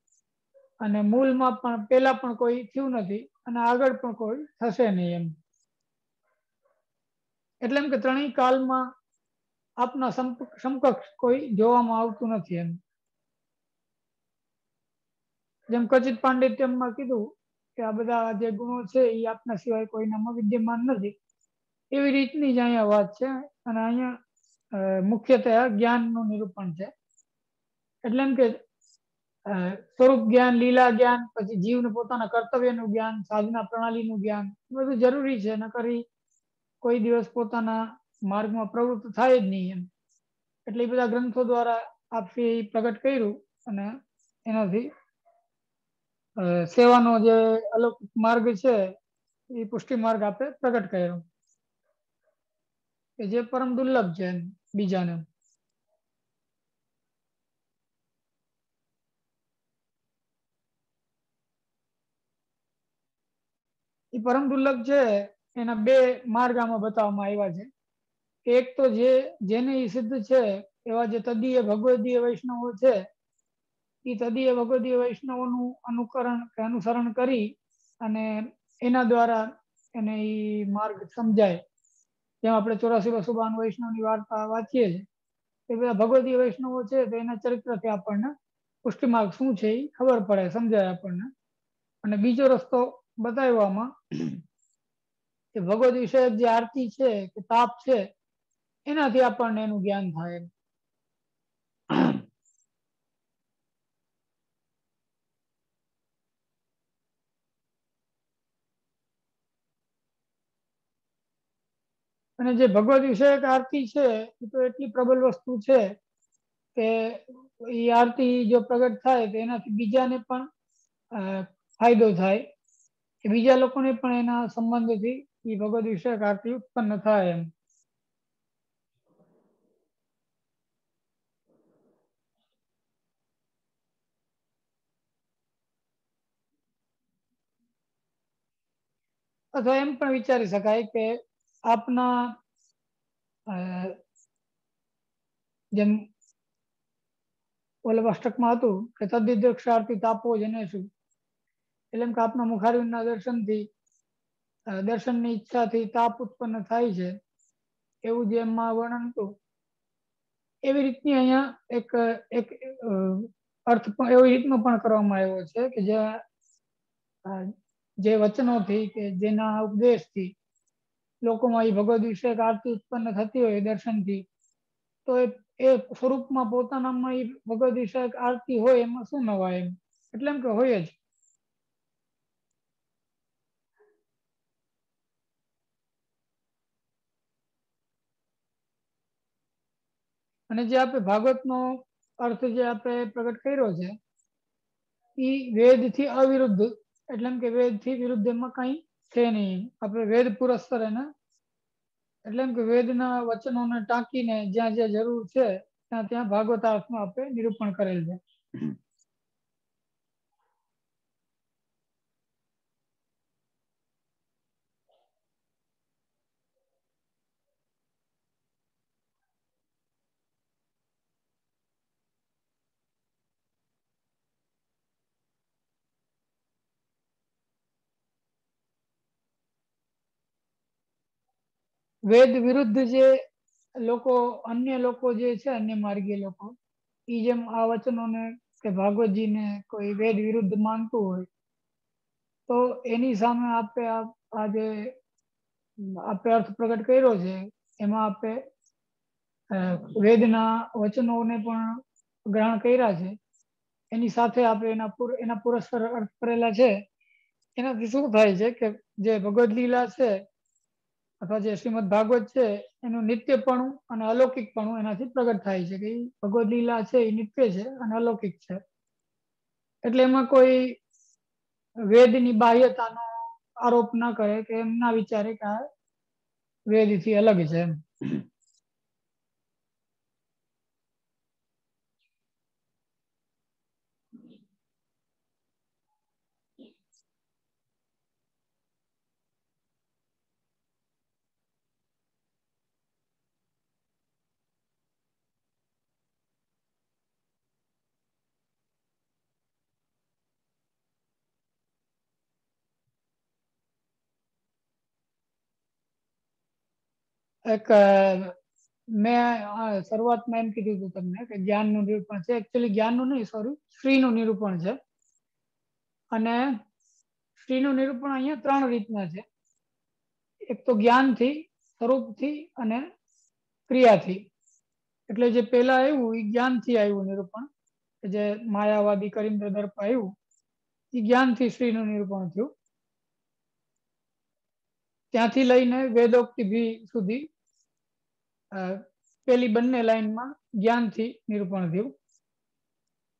અને મૂળમાં પણ પેલા પણ કોઈ થયું નથી, અને આગળ પણ કોઈ થશે નહીં એમ. એટલે એમ કે ત્રણેય કાળમાં આપના સમકક્ષ કોઈ જોવામાં આવતું નથી એમ. જેમ કચિત પાંડિત્યમાં કીધું કે આ બધા જે ગુણો છે એ આપના સિવાય કોઈનામાં વિદ્યમાન નથી, એવી રીતની જ અહીંયા વાત છે. અને અહીંયા મુખ્યત્વે જ્ઞાનનું નિરૂપણ છે. એટલે એમ કે સ્વરૂપ જ્ઞાન, લીલા જ્ઞાન, પછી જીવને પોતાના કર્તવ્યનું જ્ઞાન, સાધના પ્રણાલીનું જ્ઞાન બધું જરૂરી છે. નકર કોઈ દિવસ પોતાના માર્ગમાં પ્રવૃત્ત થાય જ નહીં એમ. એટલે એ બધા ગ્રંથો દ્વારા આપે પ્રગટ કર્યું, અને એનાથી સેવાનો જે અલૌકિક માર્ગ છે એ પુષ્ટિ માર્ગ આપણે પ્રગટ કર્યો કે જે પરમ દુર્લભ છે બીજાને. એ પરમ દુર્લભ છે એના બે માર્ગ આમાં બતાવવામાં આવ્યા છે. એક તો જેને એ સિદ્ધ છે એવા જે તદીય ભગવદીય વૈષ્ણવો છે, એ તદીય ભગવદીય વૈષ્ણવોનું અનુકરણ કે અનુસરણ કરી અને એના દ્વારા એને એ માર્ગ સમજાય. જેમ આપણે 84 વૈષ્ણવની વાર્તા વાંચીએ છીએ, એ બધા ભગવદીય વૈષ્ણવો છે તો એના ચરિત્રથી આપણને પુષ્ટિ માર્ગ શું છે એ ખબર પડે, સમજાય આપણને. અને બીજો રસ્તો બતાવવામાં કે ભગવદ વિષયક જે આરતી છે કે તાપ છે એનાથી આપણને એનું જ્ઞાન થાય. અને જે ભગવદ વિષયક આરતી છે એ તો એટલી પ્રબળ વસ્તુ છે કે એ આરતી જો પ્રગટ થાય તો એનાથી બીજાને પણ ફાયદો થાય, કે બીજા લોકોને પણ એના સંબંધથી એ ભગવદ વિષયક આરતી ઉત્પન્ન થાય એમ. અથવા એમ પણ વિચારી શકાય કે આપના જેમ ઓલા અષ્ટકમાં હતું કે તદ્દિદ્રક્ષાર્થી તાપો જનેશું, એટલે એમ કે આપના મુખારવિંદના દર્શનની ઈચ્છાથી તાપ ઉત્પન્ન થાય છે, એવું જે એમાં વર્ણન હતું એવી રીતની અહીંયા એક અર્થ પણ એવી રીતનો પણ કરવામાં આવ્યો છે કે જે વચનોથી કે જેના ઉપદેશથી લોકોમાં એ ભગવદ વિષયક આરતી ઉત્પન્ન થતી હોય દર્શનથી, તો એ સ્વરૂપમાં પોતાનામાં એ ભગવદ વિષયક આરતી હોય એમાં શું નવાય એમ. એટલે એમ કે હોય જ. અને જે આપણે ભાગવતનો અર્થ જે આપણે પ્રગટ કર્યો છે એ વેદથી અવિરુદ્ધ, એટલે એમ કે વેદથી વિરુદ્ધ એમાં કઈ છે નહીં. આપણે વેદ પુરસ્સર એને એટલે એમ કે વેદના વચનોને ટાંકીને જ્યાં જ્યાં જરૂર છે ત્યાં ત્યાં ભાગવતાર્થમાં આપણે નિરૂપણ કરેલ છે. વેદ વિરુદ્ધ જે લોકો અન્ય લોકો જે છે અન્ય માર્ગીય લોકો એ જેમ આ વચનોને કે ભાગવતજીને કોઈ વેદ વિરુદ્ધ માનતું હોય તો એની સામે આપણે આ જે આપણે અર્થ પ્રગટ કર્યો છે એમાં આપણે વેદના વચનોને પણ ગ્રહણ કર્યા છે. એની સાથે આપણે એના પુરસ્કાર અર્થ કરેલા છે. એનાથી શું થાય છે કે જે ભગવદ લીલા છે અથવા જે શ્રીમદ ભાગવત છે એનું નિત્યપણું અને અલૌકિકપણું એનાથી પ્રગટ થાય છે કે ઈ ભગવદ લીલા છે એ નિત્ય છે અને અલૌકિક છે. એટલે એમાં કોઈ વેદની બાહ્યતાનો આરોપ ના કરે કે એમ ના વિચારે કે આ વેદથી અલગ છે એમ. એક મેં શરૂઆતમાં એમ કીધું હતું તમને કે જ્ઞાનનું નિરૂપણ છે. એકચ્યુઅલી જ્ઞાનનું નહીં, સોરી, શ્રીનું નિરૂપણ છે. અને શ્રીનું નિરૂપણ અહીંયા 3 રીતના છે. એક તો જ્ઞાનથી, સ્વરૂપથી અને ક્રિયાથી. એટલે જે પહેલા આવ્યું એ જ્ઞાનથી આવ્યું નિરૂપણ, જે માયાવાદી કરીન્દ્ર દર્પ આવ્યું એ જ્ઞાનથી શ્રીનું નિરૂપણ થયું. ત્યાંથી લઈને વેદોક્તિ ભી સુધી પેલી બંને લાઈનમાં જ્ઞાનથી નિરૂપણ થયું.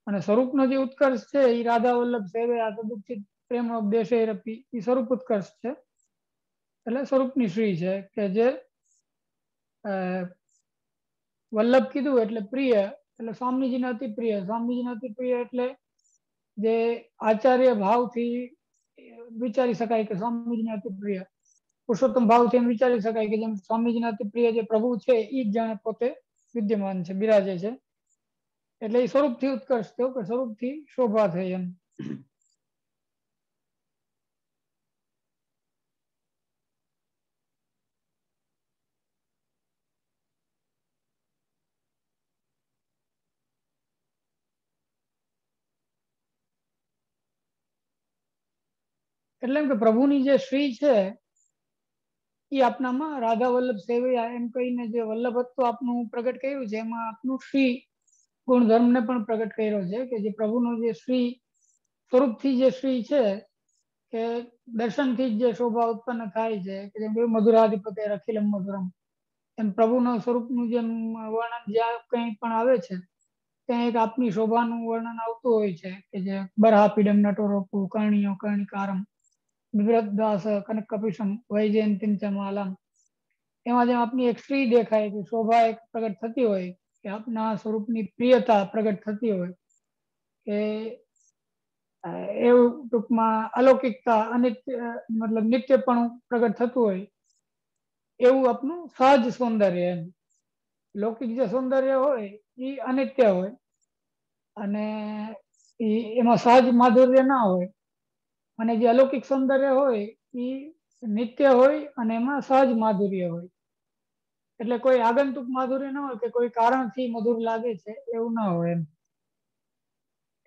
અને સ્વરૂપનો જે ઉત્કર્ષ છે એ રાધા વલ્લભ સેવે આ તદુચિત પ્રેમ ઉપદેશે રપી એ સ્વરૂપ ઉત્કર્ષ છે. એટલે સ્વરૂપની શ્રી છે કે જે વલ્લભ કીધું એટલે પ્રિય, એટલે સ્વામીજીને અતિ પ્રિય. સ્વામીજીને અતિ પ્રિય એટલે જે આચાર્ય ભાવથી વિચારી શકાય કે સ્વામીજીને અતિ પ્રિય. પુરુષોત્તમ ભાવથી એમ વિચારી શકાય કે જેમ સ્વામીજીને અતિ પ્રિય જે પ્રભુ છે એ જ જાણે પોતે વિદ્યમાન છે, બિરાજે છે. એટલે એ સ્વરૂપથી ઉત્કર્ષ થયો કે સ્વરૂપથી શોભા થઈ એમ. એટલે એમ કે પ્રભુની જે શ્રી છે એ આપનામાં રાધા વલ્લભ સેવૈયા એમ કહીને જે વલ્લભત્વ આપનું પ્રગટ કર્યું છે એમાં આપનું શ્રી ગુણધર્મને પણ પ્રગટ કર્યો છે કે જે પ્રભુનો જે શ્રી સ્વરૂપથી જે શ્રી છે કે દર્શનથી જ જે શોભા ઉત્પન્ન થાય છે કે જેમ મધુરાધિપતે રખિલમ મધુરમ, એમ પ્રભુના સ્વરૂપનું જેમ વર્ણન જ્યાં કંઈ પણ આવે છે ત્યાં એક આપની શોભાનું વર્ણન આવતું હોય છે કે જે બરહાપીડમ નટોરોપુ કર્ણિયો કર્ણિકારમ વિવ્રતદાસ કનક કપિશમ વૈજયંતિમ ચ માલમ. એમાં જેમ આપની એક શ્રી દેખાય કે શોભા એક પ્રગટ થતી હોય કે આપના સ્વરૂપની પ્રિયતા પ્રગટ થતી હોય કે એવું ટૂંકમાં અલૌકિકતા અનિત્ય મતલબ નિત્યપણું પ્રગટ થતું હોય એવું આપનું સહજ સૌંદર્ય એમ. લૌકિક જે સૌંદર્ય હોય એ અનિત્ય હોય અને એમાં સહજ માધુર્ય ના હોય. અને જે અલૌકિક સૌંદર્ય હોય એ નિત્ય હોય અને એમાં સહજ માધુર્ય હોય. એટલે કોઈ આગંતુક માધુર્ય ના હોય કે કોઈ કારણથી મધુર લાગે છે એવું ના હોય એમ.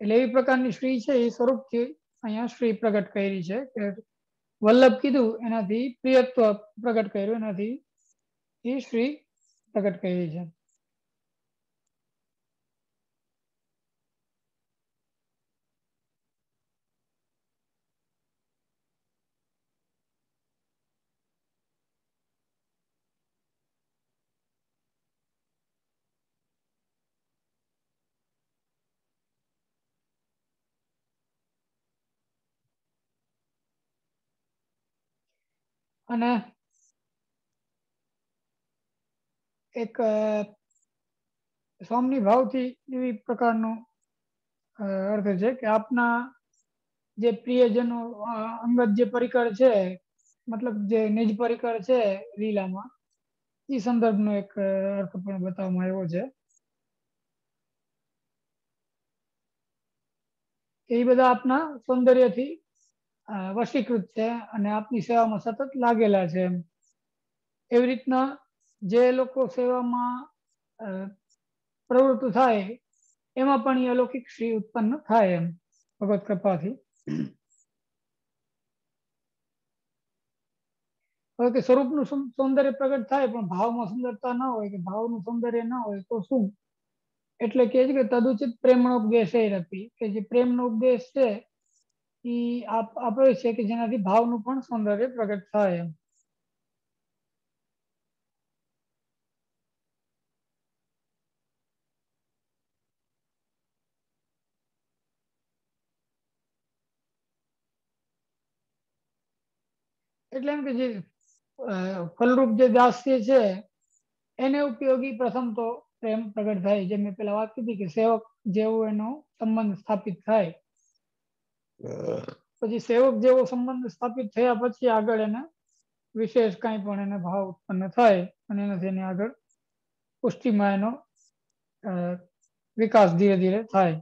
એટલે એવી પ્રકારની શ્રી છે એ સ્વરૂપથી અહીંયા શ્રી પ્રગટ કરી છે કે વલ્લભ કીધું એનાથી પ્રિયત્વ પ્રગટ કર્યું, એનાથી એ શ્રી પ્રગટ કરી છે. અને એક સ્વામી ભાવથી એવી પ્રકારનો અર્થ છે કે આપના જે પ્રિયજનો અંગત જે પરિકર છે, મતલબ જે નિજ પરિકર છે લીલામાં, એ સંદર્ભનો એક અર્થ પણ બતાવવામાં આવ્યો છે. એ બધા આપના સૌંદર્યથી વશીકૃત છે અને આપની સેવામાં સતત લાગેલા છે. એવી રીતના જે લોકો સેવામાં પ્રવૃત્ત થાય એમાં પણ એ અલૌકિક શ્રી ઉત્પન્ન થાય એમ ભગવત કૃપાથી. હવે કે સ્વરૂપનું સૌંદર્ય પ્રગટ થાય પણ ભાવમાં સુંદરતા ના હોય, કે ભાવનું સૌંદર્ય ના હોય તો શું? એટલે કે છે કે તદુચિત પ્રેમનો ઉપદેશ એ નથી, કે જે પ્રેમનો ઉપદેશ છે એ આપણે છે કે જેનાથી ભાવનું પણ સૌંદર્ય પ્રગટ થાય એમ. એટલે એમ કે જે ફલરૂપ જે દાસ્ય છે એને ઉપયોગી પ્રથમ તો પ્રેમ પ્રગટ થાય, જેમ મેં પેલા વાત કીધી કે સેવક જેવો એનો સંબંધ સ્થાપિત થાય. પછી સેવક જેવો સંબંધ સ્થાપિત થયા પછી આગળ એને વિશેષ કાંઈ પણ એને ભાવ ઉત્પન્ન થાય અને એનાથી એની આગળ પુષ્ટિમાં એનો વિકાસ ધીરે ધીરે થાય,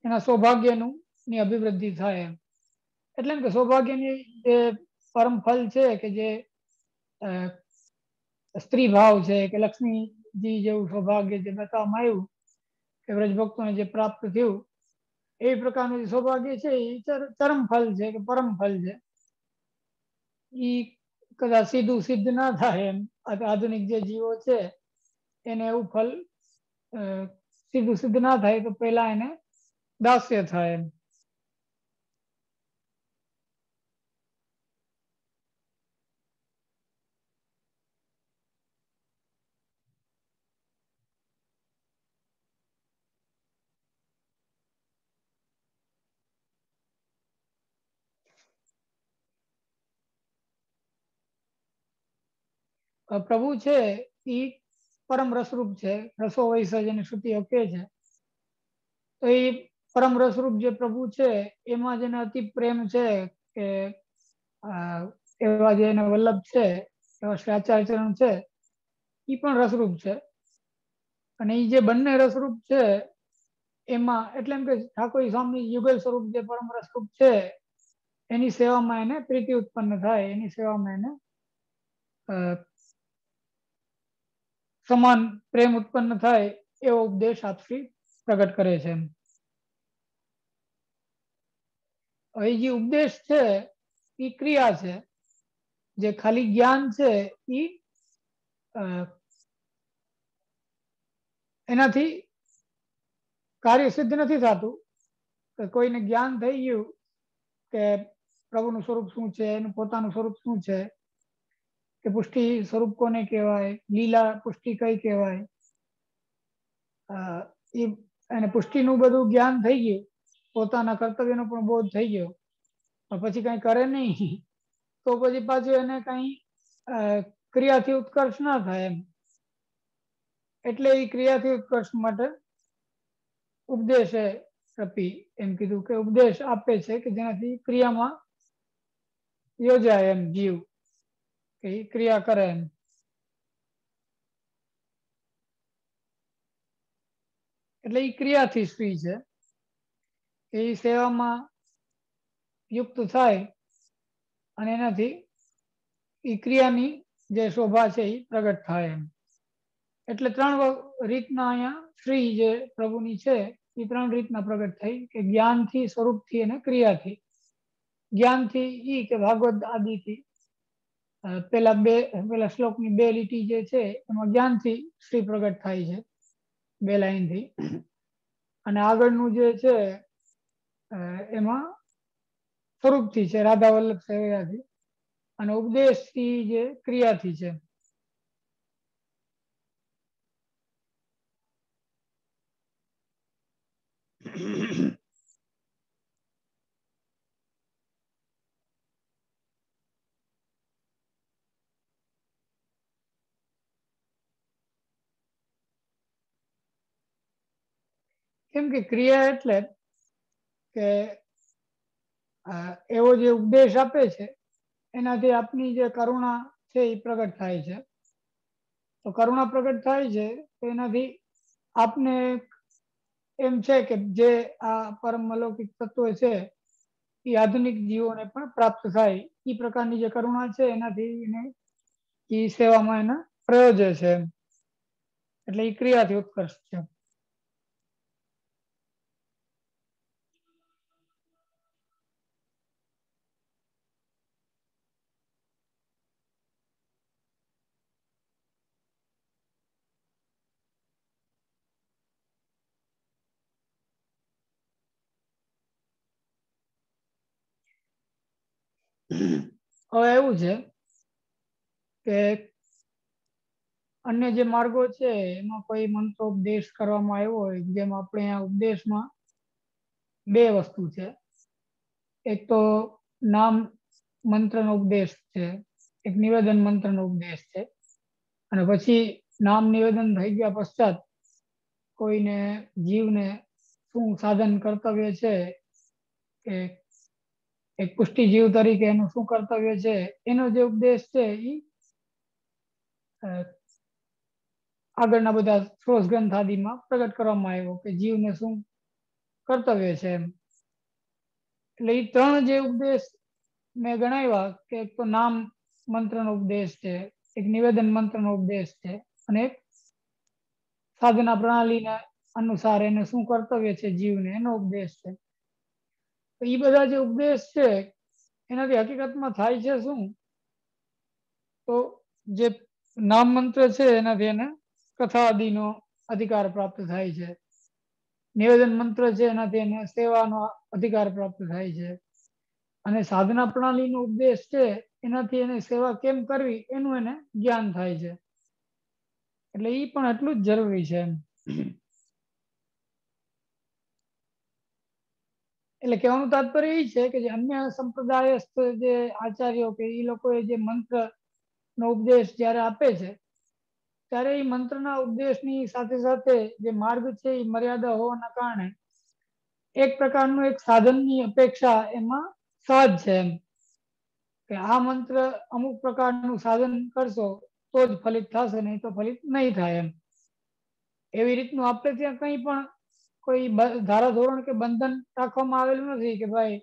એના સૌભાગ્યનું ની અભિવૃદ્ધિ થાય. એટલે એમ કે સૌભાગ્યની જે પરમ ફલ છે કે જે સ્ત્રી ભાવ છે કે લક્ષ્મીજી જેવું સૌભાગ્ય જે બતાવવામાં આવ્યું કે વ્રજભક્તોને જે પ્રાપ્ત થયું, એ પ્રકારનું જે સૌભાગ્ય છે એ ચરમ ફલ છે કે પરમ ફલ છે. એ કદાચ સીધું સિદ્ધ ના થાય એમ. આધુનિક જે જીવો છે એને એવું ફલ સીધું સિદ્ધ ના થાય તો પેલા એને દાસ્ય થાય એમ. પ્રભુ છે એ પરમ રસરૂપ છે, રસો વૈસ જેને શ્રુતિઓ કહે છે. તો એ પરમ રસરૂપ જે પ્રભુ છે એમાં જેને અતિ પ્રેમ છે કે એવા જે એના વલ્લભ છે, એવા શ્રી આચાર્યચરણ છે, એ પણ રસરૂપ છે. અને એ જે બંને રસરૂપ છે એમાં એટલે એમ કે ઠાકોર સ્વામી યુગલ સ્વરૂપ જે પરમ રસરૂપ છે એની સેવામાં એને પ્રીતિ ઉત્પન્ન થાય, એની સેવામાં એને સમાન પ્રેમ ઉત્પન્ન થાય એવો ઉપદેશ આપશ્રી પ્રગટ કરે છે. હવે જે ઉપદેશ છે એ ક્રિયા છે, જે ખાલી જ્ઞાન છે એ એનાથી કાર્ય સિદ્ધ નથી થતું. કે કોઈને જ્ઞાન થઈ ગયું કે પ્રભુનું સ્વરૂપ શું છે, એનું પોતાનું સ્વરૂપ શું છે, કે પુષ્ટિ સ્વરૂપ કોને કહેવાય, લીલા પુષ્ટિ કઈ કહેવાય, અને પુષ્ટિનું બધું જ્ઞાન થઈ ગયું, પોતાના કર્તવ્યનો પણ બોધ થઈ ગયો, પછી કઈ કરે નહીં તો પછી પાછું એને કઈ ક્રિયાથી ઉત્કર્ષ ના થાય એમ. એટલે એ ક્રિયાથી ઉત્કર્ષ માટે ઉપદેશે આપી એમ કીધું કે ઉપદેશ આપે છે કે જેનાથી ક્રિયામાં યોજાય એમ જીવ, કે ક્રિયા કરે એમ. એટલે એ ક્રિયાથી સ્ત્રી છે, એ સેવામાં યુક્ત થાય અને એનાથી એ ક્રિયાની જે શોભા છે એ પ્રગટ થાય એમ. એટલે ત્રણ રીતના અહીંયા શ્રી જે પ્રભુની છે એ ત્રણ રીતના પ્રગટ થઈ, કે જ્ઞાનથી, સ્વરૂપથી અને ક્રિયાથી. જ્ઞાનથી ઈ કે ભાગવત આદિથી પેલા શ્લોકની 2 લીટી જે છે એમાં જ્ઞાનથી શ્રી પ્રગટ થાય છે, 2 લાઈનથી. અને આગળનું જે છે એમાં સ્વરૂપથી છે, રાધા વલ્લભ સેવયાથી. અને ઉપદેશથી જે ક્રિયાથી છે. કેમ કે ક્રિયા એટલે કે એવો જે ઉપદેશ આપે છે એનાથી આપની જે કરુણા છે એ પ્રગટ થાય છે. તો કરુણા પ્રગટ થાય છે તો એનાથી આપને એમ છે કે જે આ પરમ અલૌકિક તત્વો છે એ આધુનિક જીવોને પણ પ્રાપ્ત થાય એ પ્રકારની જે કરુણા છે એનાથી એને એ સેવામાં એને પ્રયોજે છે. એટલે એ ક્રિયાથી ઉત્કર્ષ છે. હવે એવું છે કે અન્ય જે માર્ગો છે એમાં કોઈ મંત્રો ઉપદેશ કરવામાં આવ્યો હોય, જેમ આપણે આ ઉપદેશમાં બે વસ્તુ છે. એક તો નામ મંત્રનો ઉપદેશ છે, એક નિવેદન મંત્રનો ઉપદેશ છે. અને પછી નામ નિવેદન થઈ ગયા પશ્ચાત કોઈને જીવને શું સાધન કર્તવ્ય છે કે એક પુષ્ટિ જીવ તરીકે એનું શું કર્તવ્ય છે એનો જે ઉપદેશ છે એ આગળના બધા શ્રોષ ગ્રંથ આદિમાં પ્રગટ કરવામાં આવ્યો કે જીવને શું કર્તવ્ય છે એમ. એટલે એ ત્રણ જે ઉપદેશ મેં ગણાવ્યા કે એક તો નામ મંત્રનો ઉપદેશ છે, એક નિવેદન મંત્રનો ઉપદેશ છે અને એક સાધના પ્રણાલીના અનુસાર એને શું કર્તવ્ય છે જીવને એનો ઉપદેશ છે. તો એ બધા જે ઉપદેશ છે એનાથી હકીકતમાં થાય છે શું, તો જે નામ મંત્ર છે એનાથી એને કથા આદિનો અધિકાર પ્રાપ્ત થાય છે. નિવેદન મંત્ર છે એનાથી એને સેવાનો અધિકાર પ્રાપ્ત થાય છે. અને સાધના પ્રણાલીનો ઉપદેશ છે એનાથી એને સેવા કેમ કરવી એનું એને જ્ઞાન થાય છે. એટલે એ પણ એટલું જ જરૂરી છે એમ. એટલે કહેવાનું તાત્પર્ય એ છે કે જે અન્ય સંપ્રદાયસ્થ જે આચાર્યો કે એ લોકોએ જે મંત્ર નો ઉપદેશ જ્યારે આપે છે ત્યારે એ મંત્રના ઉપદેશની સાથે સાથે જે માર્ગ છે એ મર્યાદા હોવાના કારણે એક પ્રકારનું એક સાધનની અપેક્ષા એમાં સહજ છે એમ. કે આ મંત્ર અમુક પ્રકારનું સાધન કરશો તો જ ફલિત થશે, નહીં તો ફલિત નહીં થાય એમ. એવી રીતનું આપણે ત્યાં કંઈ પણ કોઈ ધારાધોરણ કે બંધન રાખવામાં આવેલું નથી કે ભાઈ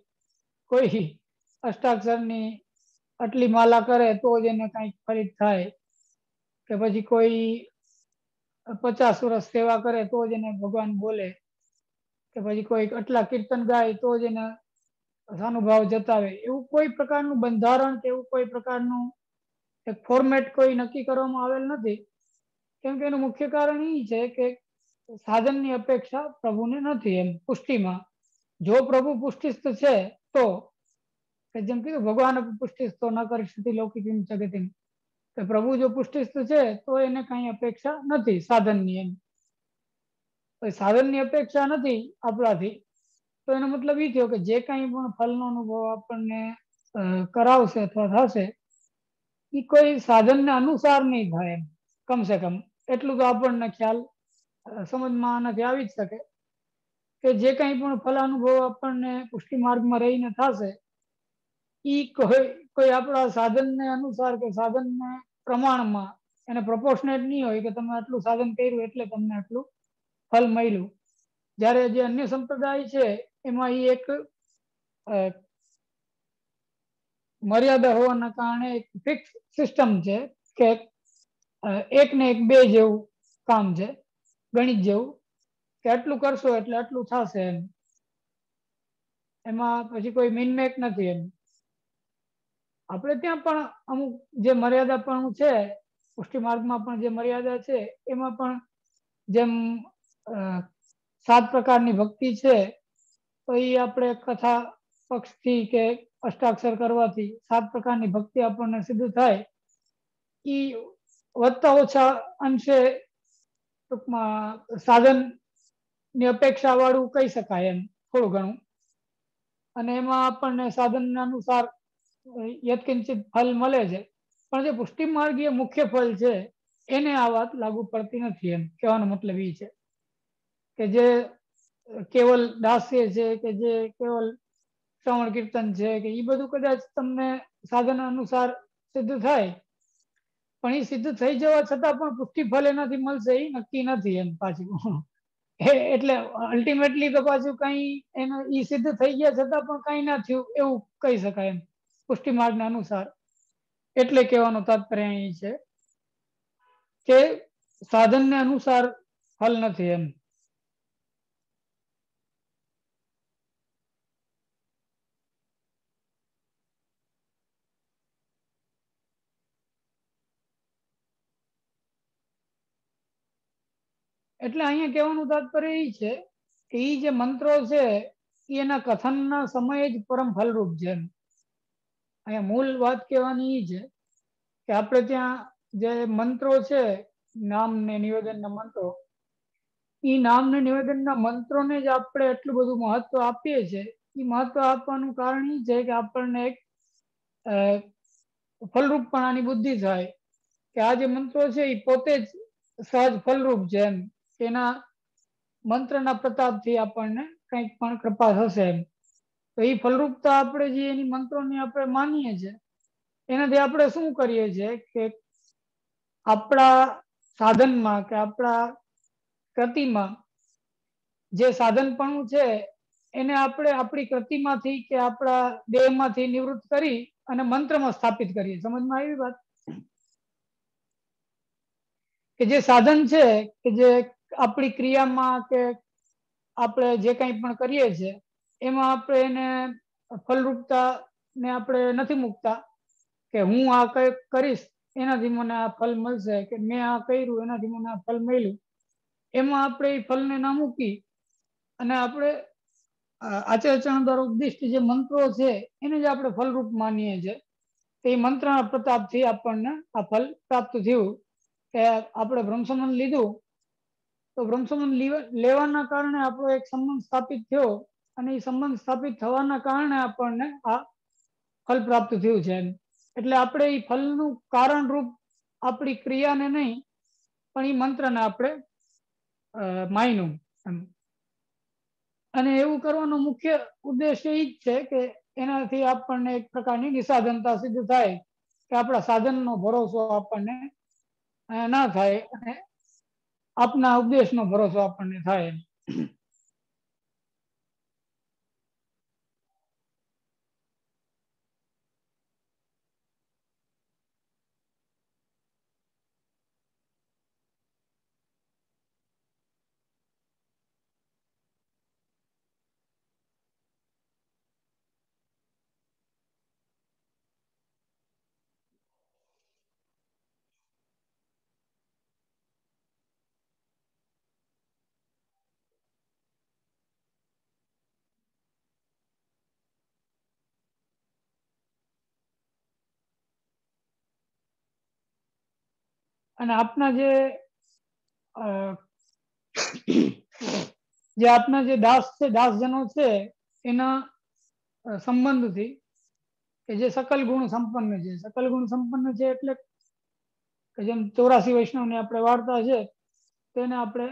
કોઈ અષ્ટાક્ષરની આટલી માલા કરે તો જ એને કંઈક ફલિત થાય, કે પછી કોઈ 50 વર્ષ સેવા કરે તો જ એને ભગવાન બોલે, કે પછી કોઈ આટલા કીર્તન ગાય તો જ એને અનુભાવ જતાવે. એવું કોઈ પ્રકારનું બંધારણ કે એવું કોઈ પ્રકારનું એક ફોર્મેટ કોઈ નક્કી કરવામાં આવેલ નથી. કેમ કે એનું મુખ્ય કારણ એ છે કે સાધનની અપેક્ષા પ્રભુને નથી એમ પુષ્ટિમાં. જો પ્રભુ પુષ્ટિસ્થ છે તો, કે જેમ કીધું ભગવાન પુષ્ટિસ્થ ન કરી સ્થિતિ લૌકિક જગતિમ, કે પ્રભુ જો પુષ્ટિસ્થ છે તો એને કઈ અપેક્ષા નથી સાધનની એમ. સાધનની અપેક્ષા નથી આપણાથી તો એનો મતલબ એ થયો કે જે કંઈ પણ ફલનો અનુભવ આપણને કરાવશે અથવા થશે એ કોઈ સાધનને અનુસાર નહીં થાય એમ. કમસે કમ એટલું તો આપણને ખ્યાલ સમજમાં આનાથી આવી જ શકે કે જે કંઈ પણ ફલાનુભવ આપણને પુષ્ટિ માર્ગમાં રહીને થશે એ કોઈ આપણા સાધનને અનુસાર કે સાધનને પ્રમાણમાં એને પ્રોપોર્શનેટ નહીં હોય કે તમે આટલું સાધન કર્યું એટલે તમને આટલું ફલ મળ્યું. જ્યારે જે અન્ય સંપ્રદાય છે એમાં એ એક મર્યાદા હોવાના કારણે એક ફિક્સ સિસ્ટમ છે કે એક ને એક બે જેવું કામ છે, ગણિત જેવું, કે આટલું કરશો એટલે આટલું થશે એમ. એમાં પછી કોઈ મિનમેક નથી એમ. આપણે ત્યાં પણ અમુક જે મર્યાદા પણ છે, પુષ્ટિ માર્ગમાં પણ જે મર્યાદા છે એમાં પણ જેમ 7 પ્રકારની ભક્તિ છે તો એ આપણે કથા પક્ષથી કે અષ્ટાક્ષર કરવાથી 7 પ્રકારની ભક્તિ આપણને સિદ્ધ થાય. એ વધતા ઓછા અંશે ટૂંકમાં સાધનની અપેક્ષા વાળું કહી શકાય એમ, થોડું ઘણું. અને એમાં આપણને સાધન અનુસાર યત્કિંચિત ફલ મળે છે. પણ જે પુષ્ટિ માર્ગીય મુખ્ય ફલ છે એને આ વાત લાગુ પડતી નથી એમ. કહેવાનો મતલબ એ છે કે જે કેવલ દાસ્ય છે કે જે કેવલ શ્રવણ કીર્તન છે કે એ બધું કદાચ તમને સાધન અનુસાર સિદ્ધ થાય, પણ એ સિદ્ધ થઈ જવા છતાં પણ પુષ્ટિફળ એનાથી મળશે એ નક્કી નથી એમ પાછું. એટલે અલ્ટિમેટલી તો પાછું કઈ એનો ઈ સિદ્ધ થઈ ગયા છતાં પણ કઈ ના થયું એવું કહી શકાય એમ પુષ્ટિ માર્ગના અનુસાર. એટલે કહેવાનો તાત્પર્ય અહીં છે કે સાધનને અનુસાર ફલ નથી એમ. એટલે અહીંયા કહેવાનું તાત્પર્ય એ છે કે એ જે મંત્રો છે એના કથનના સમયે જ પરમ ફલરૂપ છે એમ. અહીંયા મૂળ વાત કહેવાની એ છે કે આપણે ત્યાં જે મંત્રો છે, નામ ને નિવેદનના મંત્રો, એ નામ ને નિવેદનના મંત્રોને જ આપણે એટલું બધું મહત્વ આપીએ છીએ. એ મહત્વ આપવાનું કારણ એ છે કે આપણને એક ફલરૂપપણાની બુદ્ધિ થાય કે આ જે મંત્રો છે એ પોતે જ સહજ ફલરૂપ છે એમ. એના મંત્રના પ્રતાપથી આપણને કંઈક પણ કૃપા થશે એમ. તો એ ફલરૂપતા આપણે જે એની મંત્રોની આપણે માનીએ છીએ એનાથી આપણે શું કરીએ છીએ કે આપણા સાધનમાં કે આપણા કૃતિમાં જે સાધનપણું છે એને આપણે આપણી કૃતિમાંથી કે આપણા દેહમાંથી નિવૃત્ત કરી અને મંત્રમાં સ્થાપિત કરીએ. સમજમાં આવી વાત? કે જે સાધન છે કે જે આપણી ક્રિયામાં કે આપણે જે કંઈ પણ કરીએ છીએ એમાં આપણે એને ફલરૂપતા ને આપણે નથી મૂકતા કે હું આ કંઈક કરીશ એનાથી મને આ ફલ મળશે કે મેં આ કર્યું એનાથી મને આ ફલ મળ્યું. એમાં આપણે એ ફલને ના મૂકી અને આપણે આચાર્યચરણ દ્વારા ઉદ્દિષ્ટ જે મંત્રો છે એને જ આપણે ફલરૂપ માનીએ છીએ. એ મંત્રના પ્રતાપથી આપણને આ ફલ પ્રાપ્ત થયું. કે આપણે બ્રહ્મસંબંધ લીધું તો બ્રહ્મસંબંધ લેવાના કારણે આપણો એક સંબંધ સ્થાપિત થયો અને એ સંબંધ સ્થાપિત થવાના કારણે આપણને આ ફલ પ્રાપ્ત થયું છે. એટલે આપણે એ ફલનું કારણરૂપ આપણી ક્રિયાને નહીં પણ એ મંત્રને આપણે માન્યું એમ. અને એવું કરવાનો મુખ્ય ઉદ્દેશ્ય એ જ છે કે એનાથી આપણને એક પ્રકારની નિસાધનતા સિદ્ધ થાય કે આપણા સાધનનો ભરોસો આપણને ના થાય અને આપના ઉપદેશનો ભરોસો આપણને થાય. અને આપના જે આપના જે દાસ છે, દાસજનો છે એના સંબંધથી કે જે સકલ ગુણ સંપન્ન છે. સકલ ગુણ સંપન્ન છે એટલે કે જેમ 84 વૈષ્ણવની આપણે વાર્તા છે તેને આપણે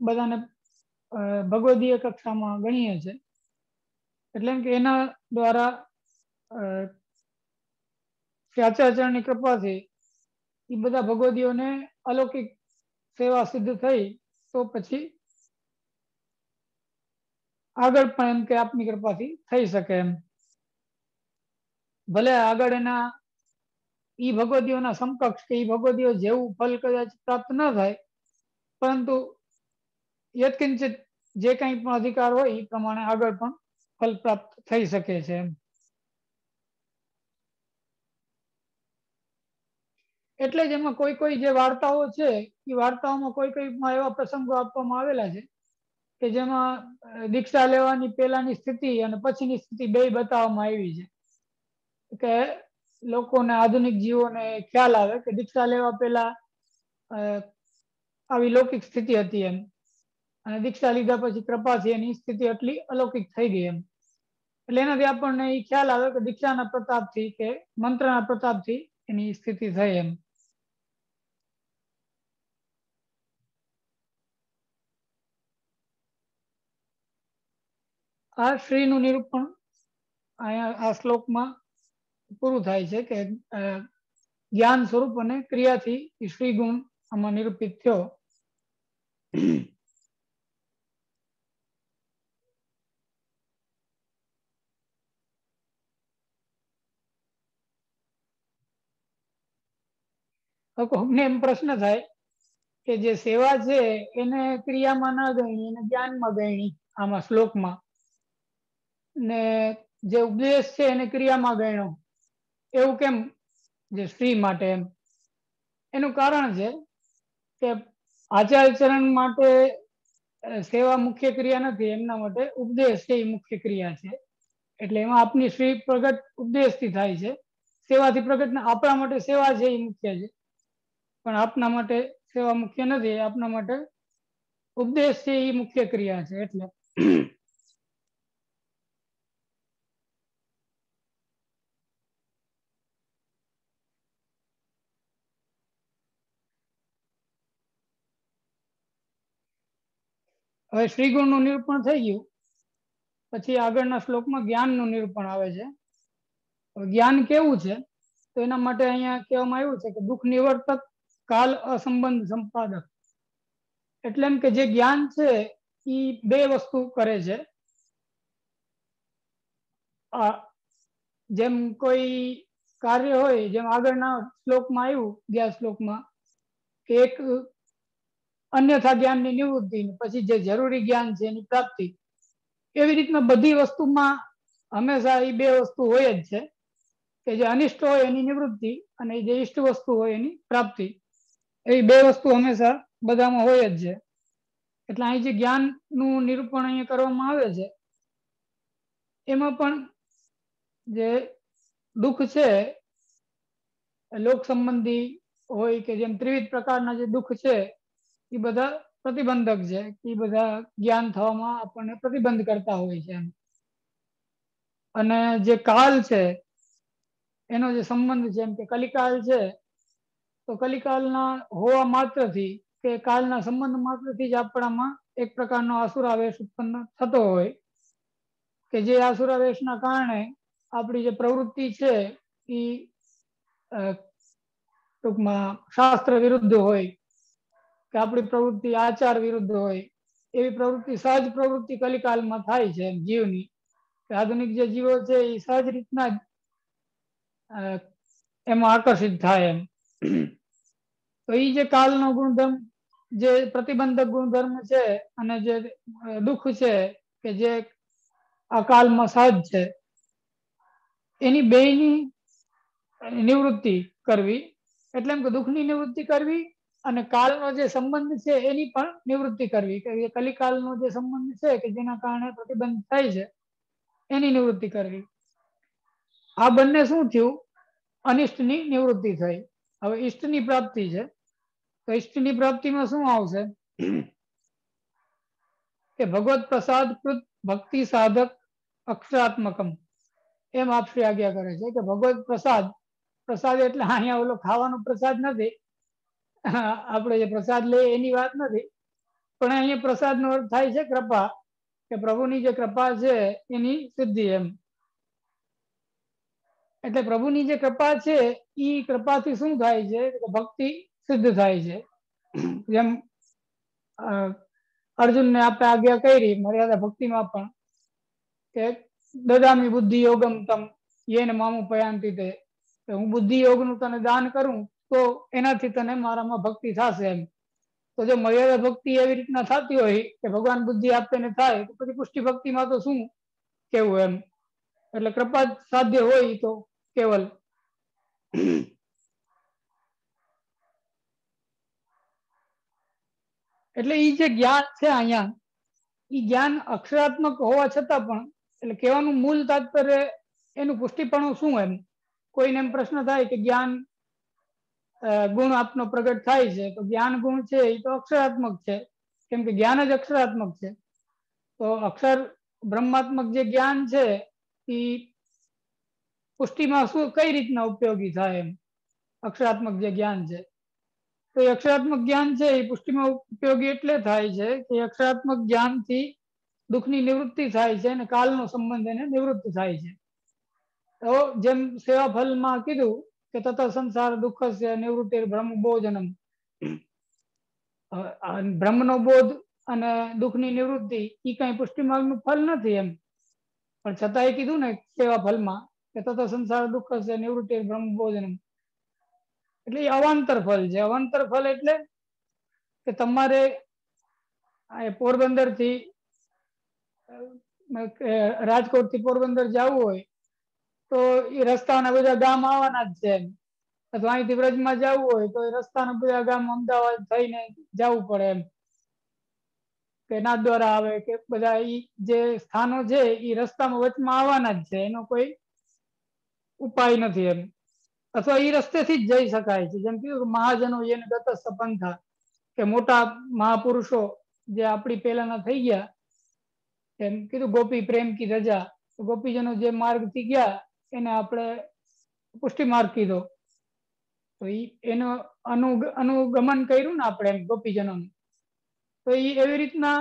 બધાને ભગવદીય કક્ષામાં ગણીએ છીએ. એટલે કે એના દ્વારા આચાર્યચરણની કૃપાથી એ બધા ભગવદીઓને અલૌકિક સેવા સિદ્ધ થઈ તો પછી આગળ પણ એમ કે આપની કૃપાથી થઈ શકે એમ. ભલે આગળ એના ઈ ભગવદીઓના સમકક્ષ કે ઈ ભગવદીઓ જેવું ફલ કદાચ પ્રાપ્ત ન થાય, પરંતુ યત્કિંચિત જે કંઈ પણ અધિકાર હોય એ પ્રમાણે આગળ પણ ફલ પ્રાપ્ત થઈ શકે છે એમ. એટલે જ એમાં કોઈ જે વાર્તાઓ છે એ વાર્તાઓમાં કોઈમાં એવા પ્રસંગો આપવામાં આવેલા છે કે જેમાં દીક્ષા લેવાની પહેલાની સ્થિતિ અને પછીની સ્થિતિ બે બતાવવામાં આવી છે. કે લોકોને આધુનિક જીવોને ખ્યાલ આવે કે દીક્ષા લેવા પહેલા આવી લૌકિક સ્થિતિ હતી એમ, અને દીક્ષા લીધા પછી કૃપાથી એની સ્થિતિ એટલી અલૌકિક થઈ ગઈ એમ. એટલે એનાથી આપણને એ ખ્યાલ આવે કે દીક્ષાના પ્રતાપથી કે મંત્રના પ્રતાપથી એની સ્થિતિ થઈ એમ. આ શ્રીનું નિરૂપણ અહીંયા આ શ્લોકમાં પૂરું થાય છે કે જ્ઞાન સ્વરૂપ અને ક્રિયાથી શ્રી ગુણ આમાં નિરૂપિત થયો. કોકને એમ પ્રશ્ન થાય કે જે સેવા છે એને ક્રિયામાં ના ગણી એને જ્ઞાનમાં ગણી આમાં શ્લોકમાં, ને જે ઉપદેશ છે એને ક્રિયામાં ગણ્યો, એવું કેમ જે શ્રી માટે? એનું કારણ છે કે આચાર્યચરણ માટે સેવા મુખ્ય ક્રિયા નથી, એમના માટે ઉપદેશ છે એ મુખ્ય ક્રિયા છે. એટલે એમાં આપની શ્રી પ્રગટ ઉપદેશથી થાય છે, સેવાથી પ્રગટ આપણા માટે સેવા છે એ મુખ્ય છે, પણ આપના માટે સેવા મુખ્ય નથી, આપના માટે ઉપદેશ છે એ મુખ્ય ક્રિયા છે. એટલે હવે શ્રી ગુણનું નિરૂપણ થઈ ગયું, પછી આગળના શ્લોકમાં જ્ઞાનનું નિરૂપણ આવે છે. જ્ઞાન કેવું છે તો એના માટે અહીંયા કહેવામાં આવ્યું છે કે દુઃખ નિવર્તક કાલ અસંબંધ સંપાદક. એટલે એમ કે જે જ્ઞાન છે એ બે વસ્તુ કરે છે. જેમ કોઈ કાર્ય હોય, જેમ આગળના શ્લોકમાં આવ્યું ગયા શ્લોકમાં કે એક અન્યથા જ્ઞાનની નિવૃત્તિ, પછી જે જરૂરી જ્ઞાન છે એની પ્રાપ્તિ, એવી રીતના બધી વસ્તુમાં હંમેશા એ બે વસ્તુ હોય જ છે કે જે અનિષ્ટ હોય એની નિવૃત્તિ અને જે ઇષ્ટ વસ્તુ હોય એની પ્રાપ્તિ. એવી બે વસ્તુ હંમેશા બધામાં હોય જ છે. એટલે અહીં જે જ્ઞાનનું નિરૂપણ અહીંયા કરવામાં આવે છે એમાં પણ જે દુઃખ છે લોક સંબંધી હોય કે જેમ ત્રિવિધ પ્રકારના જે દુઃખ છે એ બધા પ્રતિબંધક છે, એ બધા જ્ઞાન થવામાં આપણને પ્રતિબંધ કરતા હોય છે. અને જે કાલ છે એનો જે સંબંધ છે, એમ કે કલિકાલ છે, તો કલિકાલના હોવા માત્રથી કે કાલના સંબંધ માત્રથી જ આપણામાં એક પ્રકારનો આસુરાવેશ ઉત્પન્ન થતો હોય કે જે આસુરાવેશના કારણે આપણી જે પ્રવૃત્તિ છે એ ટૂંકમાં શાસ્ત્ર વિરુદ્ધ હોય કે આપણી પ્રવૃત્તિ આચાર વિરુદ્ધ હોય, એવી પ્રવૃત્તિ સહજ પ્રવૃત્તિ કલિકાલમાં થાય છે જીવની. આધુનિક જે જીવો છે એ સહજ રીતના જ એમાં આકર્ષિત થાય એમ. તો એ જે કાલનો ગુણધર્મ, જે પ્રતિબંધક ગુણધર્મ છે અને જે દુઃખ છે કે જે આ કાલમાં સહજ છે, એની બેયની નિવૃત્તિ કરવી. એટલે એમ કે દુઃખની નિવૃત્તિ કરવી અને કાલનો જે સંબંધ છે એની પણ નિવૃત્તિ કરવી, કે કલિકાલનો જે સંબંધ છે કે જેના કારણે પ્રતિબંધ થાય છે એની નિવૃત્તિ કરવી. આ બંને શું થયું? અનિષ્ટની નિવૃત્તિ થઈ. હવે ઈષ્ટની પ્રાપ્તિ છે, તો ઈષ્ટની પ્રાપ્તિમાં શું આવશે કે ભગવત પ્રસાદ કૃત ભક્તિ સાધક અક્ષરાત્મકમ. એમ આપશ્રી આજ્ઞા કરે છે કે ભગવત પ્રસાદ, પ્રસાદ એટલે અહીંયા ઓલો ખાવાનો પ્રસાદ નથી, આપણે જે પ્રસાદ લઈએ એની વાત નથી, પણ અહીંયા પ્રસાદનો અર્થ થાય છે કૃપા, કે પ્રભુની જે કૃપા છે એની સિદ્ધિ એમ. એટલે પ્રભુની જે કૃપા છે એ કૃપાથી શું થાય છે? ભક્તિ સિદ્ધ થાય છે. જેમ અર્જુનને આપણે આજ્ઞા કરી મર્યાદા ભક્તિમાં પણ કે દદામી બુદ્ધિ યોગમ તમ યેન મામુ પયાંતિ તે, હું બુદ્ધિ યોગનું તને દાન કરું તો એનાથી તને મારામાં ભક્તિ થશે એમ. તો જો મર્યાદા ભક્તિ એવી રીતના થતી હોય કે ભગવાન બુદ્ધિ આપે ને થાય, તો પછી પુષ્ટિ ભક્તિમાં તો શું કેવું એમ. એટલે કૃપા સાધ્ય હોય તો કેવલ. એટલે એ જે જ્ઞાન છે અહીંયા, એ જ્ઞાન અક્ષરાત્મક હોવા છતાં પણ, એટલે કહેવાનું મૂળ તાત્પર્ય એનું પુષ્ટિપણું શું એમ. કોઈને એમ પ્રશ્ન થાય કે જ્ઞાન ગુણ આપનો પ્રગટ થાય છે, તો જ્ઞાન ગુણ છે એ તો અક્ષરાત્મક છે, કેમ કે જ્ઞાન જ અક્ષરાત્મક છે. તો અક્ષર બ્રહ્માત્મક જે જ્ઞાન છે એ પુષ્ટિમાં શું કઈ રીતના ઉપયોગી થાય એમ, અક્ષરાત્મક જે જ્ઞાન છે. તો અક્ષરાત્મક જ્ઞાન છે એ પુષ્ટિમાં ઉપયોગી એટલે થાય છે કે અક્ષરાત્મક જ્ઞાનથી દુઃખની નિવૃત્તિ થાય છે અને કાલનો સંબંધ એને નિવૃત્ત થાય છે. તો જેમ સેવા ફલમાં કીધું કે તત સંસાર દુઃખ છે નિવૃત્તિ બ્રહ્મ બોધનમ, બ્રહ્મનો બોધ અને દુઃખની નિવૃત્તિ એ કઈ પુષ્ટિ માર્ગનું ફલ નથી એમ, પણ છતાંય કીધું ને સેવા ફલમાં કે તત સંસાર દુઃખ છે નિવૃત્તિ બ્રહ્મ બોધનમ, એટલે એ અવાંતર ફલ છે. અવાંતર ફલ એટલે કે તમારે પોરબંદર થી રાજકોટ થી પોરબંદર જવું હોય તો એ રસ્તાના બધા ગામ આવવાના જ છે, અથવા અહીંથી વ્રજમાં જવું હોય તો એ રસ્તાના બધા ગામ અમદાવાદ થઈને જવું પડે એમ, કે નાથદ્વારા આવે કે બધા ઈ જે સ્થાનો છે એ રસ્તામાં વચમાં આવવાના જ છે, એનો કોઈ ઉપાય નથી એમ, અથવા એ રસ્તેથી જ જઈ શકાય છે. જેમ કીધું મહાજનો એને ગતસ્થ પંથા, કે મોટા મહાપુરુષો જે આપણી પહેલાના થઈ ગયા, એમ કીધું ગોપી પ્રેમ કી રજા, ગોપીજનો જે માર્ગ થી ગયા એને આપણે પુષ્ટિ માર્ગ કીધો. તો એનો અનુગમન કર્યું ને આપણે ગોપીજનોનું, તો એ એવી રીતના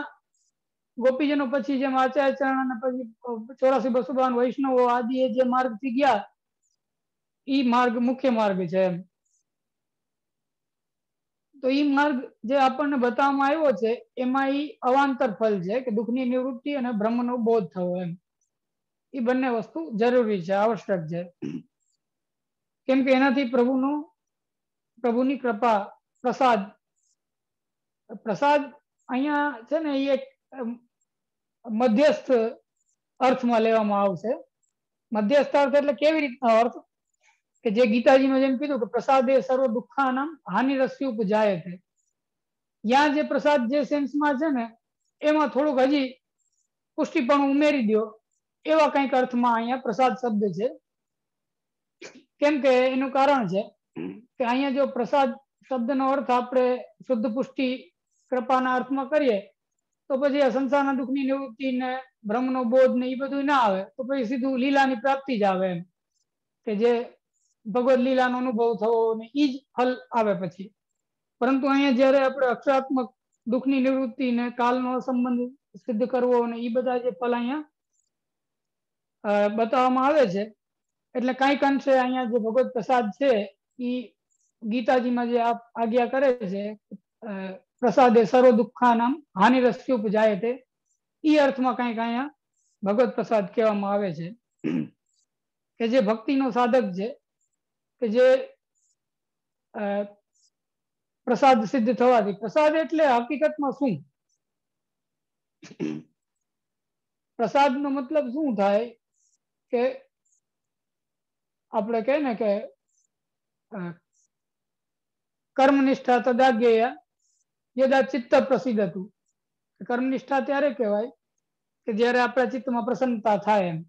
ગોપીજનો પછી જેમ આચાર્યચરણ અને પછી 84-252 વૈષ્ણવો આદિ જે માર્ગ થી ગયા એ માર્ગ મુખ્ય માર્ગ છે એમ. તો એ માર્ગ જે આપણને બતાવવામાં આવ્યો છે એમાં એ અવાંતર ફલ છે કે દુઃખની નિવૃત્તિ અને બ્રહ્મનો બોધ થવો એમ, એ બંને વસ્તુ જરૂરી છે, આવશ્યક છે. કેમ કે એનાથી પ્રભુની કૃપા, પ્રસાદ અહીંયા છે ને એ એક મધ્યસ્થ અર્થમાં લેવામાં આવશે. મધ્યસ્થ અર્થ એટલે કેવી રીતનો અર્થ કે જે ગીતાજીમાં જેમ કીધું કે પ્રસાદે સર્વ દુઃખાનામ હાનિરસ્ય ઉપજાય છે, ત્યાં જે પ્રસાદ જે સેન્સમાં છે ને એમાં થોડુંક હજી પુષ્ટિપણું ઉમેરી દો એવા કંઈક અર્થમાં અહીંયા પ્રસાદ શબ્દ છે. કેમ કે એનું કારણ છે કે અહીંયા જો પ્રસાદ શબ્દનો અર્થ આપણે શુદ્ધ પુષ્ટિ કૃપાના અર્થમાં કરીએ તો પછી આ સંસારના દુઃખની નિવૃત્તિ ને બ્રહ્મનો બોધ ને એ બધું ના આવે, તો પછી સીધું લીલાની પ્રાપ્તિ જ આવે એમ, કે જે ભગવદ લીલાનો અનુભવ થવો ને એ જ ફલ આવે પછી. પરંતુ અહીંયા જયારે આપણે અક્ષરાત્મક દુઃખની નિવૃત્તિ ને કાલનો સંબંધ સિદ્ધ કરવો અને એ બધા જે ફલ અહીંયા બતાવવામાં આવે છે, એટલે કંઈક અંશે અહીંયા જે ભગવત પ્રસાદ છે એ ગીતાજીમાં જે આજ્ઞા કરે છે પ્રસાદે સર્વ દુઃખાનામ હાનિરસ્ય ઉપજાયતે, એ અર્થમાં કંઈક અહીંયા ભગવત પ્રસાદ કહેવામાં આવે છે કે જે ભક્તિનો સાધક છે, કે જે પ્રસાદ સિદ્ધ થવાથી, પ્રસાદ એટલે હકીકતમાં શું, પ્રસાદનો મતલબ શું થાય કે આપણે કહે ને કે કર્મનિષ્ઠા તદાજ્ઞેય યદા ચિત્ત પ્રસિદ્ધ હતું. કર્મનિષ્ઠા ત્યારે કહેવાય કે જ્યારે આપણા ચિત્તમાં પ્રસન્નતા થાય એમ,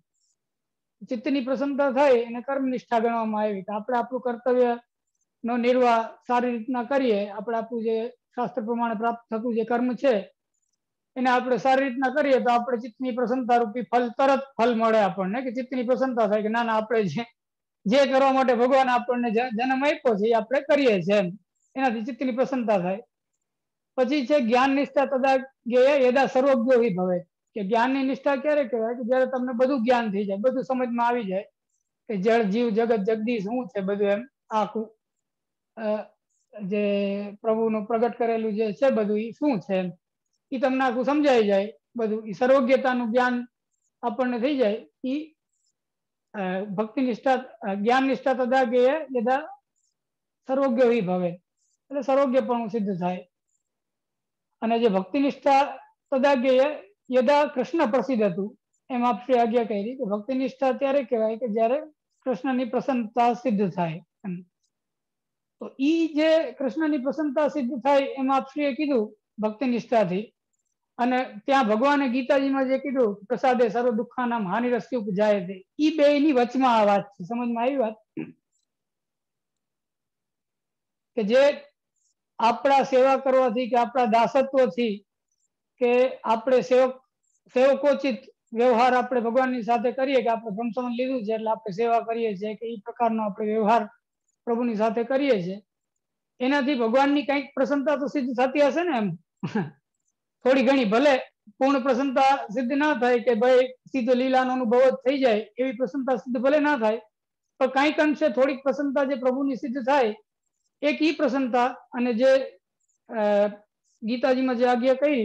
ચિત્તની પ્રસન્નતા થાય એને કર્મનિષ્ઠા ગણવામાં આવી કે આપણે આપણું કર્તવ્ય નો નિર્વાહ સારી રીતના કરીએ, આપણે આપણું જે શાસ્ત્ર પ્રમાણે પ્રાપ્ત થતું જે કર્મ છે એને આપણે સારી રીતના કરીએ તો આપણે ચિત્તની પ્રસન્નતા રૂપી ફલ તરત ફલ મળે આપણને, કે ચિત્તની પ્રસન્નતા થાય કે ના ના આપણે જે કરવા માટે ભગવાન આપણને જન્મ આપ્યો છે એ આપણે કરીએ છીએ એમ, એનાથી ચિત્તની પ્રસન્નતા થાય. પછી છે જ્ઞાન નિષ્ઠા તદા યદા સર્વજ્ઞો ભવે, કે જ્ઞાનની નિષ્ઠા ક્યારે કહેવાય કે જ્યારે તમને બધું જ્ઞાન થઈ જાય, બધું સમજમાં આવી જાય કે જળ જીવ જગત જગદીશ શું છે બધું એમ, આખું જે પ્રભુનું પ્રગટ કરેલું જે છે બધું એ શું છે એમ એ તમને આખું સમજાઈ જાય, બધું એ સર્વજ્ઞતાનું જ્ઞાન આપણને થઈ જાય. એ ભક્તિ નિષ્ઠા જ્ઞાન નિષ્ઠા તદા યદા સર્વજ્ઞ ભવે, એટલે સર્વજ્ઞપણું સિદ્ધ થાય. અને જે ભક્તિ નિષ્ઠા તદાજ્ઞેય યદા કૃષ્ણ પ્રસિદ્ધ હતું, એમ આપશે આજ્ઞા કરી કે ભક્તિ નિષ્ઠા ત્યારે કહેવાય કે જ્યારે કૃષ્ણની પ્રસન્નતા સિદ્ધ થાય. તો ઈ જે કૃષ્ણની પ્રસન્નતા સિદ્ધ થાય એમ આપશ્રીએ કીધું ભક્તિ નિષ્ઠાથી, અને ત્યાં ભગવાને ગીતાજીમાં જે કીધું પ્રસાદે સર્વ દુઃખાનામ હાનિરસ્ય ઉપજાયતે, ઈ બેયની વચમાં આ વાત છે. સમજમાં આવી વાત કે જે આપણા સેવા કરવાથી કે આપણા દાસત્વથી કે આપણે સેવકોચિત વ્યવહાર આપણે ભગવાનની સાથે કરીએ કે આપણે બ્રહ્મસંબંધ લીધું છે એટલે આપણે સેવા કરીએ છીએ કે એ પ્રકારનો આપણે વ્યવહાર પ્રભુની સાથે કરીએ છીએ, એનાથી ભગવાનની કંઈક પ્રસન્નતા તો સિદ્ધ થતી હશે ને એમ થોડી ઘણી, ભલે પૂર્ણ પ્રસન્નતા સિદ્ધ ના થાય કે ભાઈ સીધો લીલાનો અનુભવ જ થઈ જાય, એવી પ્રસન્નતા સિદ્ધ ભલે ના થાય, પણ કાંઈક અંશે થોડીક પ્રસન્નતા જે પ્રભુની સિદ્ધ થાય, એક ઈ પ્રસન્નતા, અને જે ગીતાજીમાં જે આજ્ઞા કહી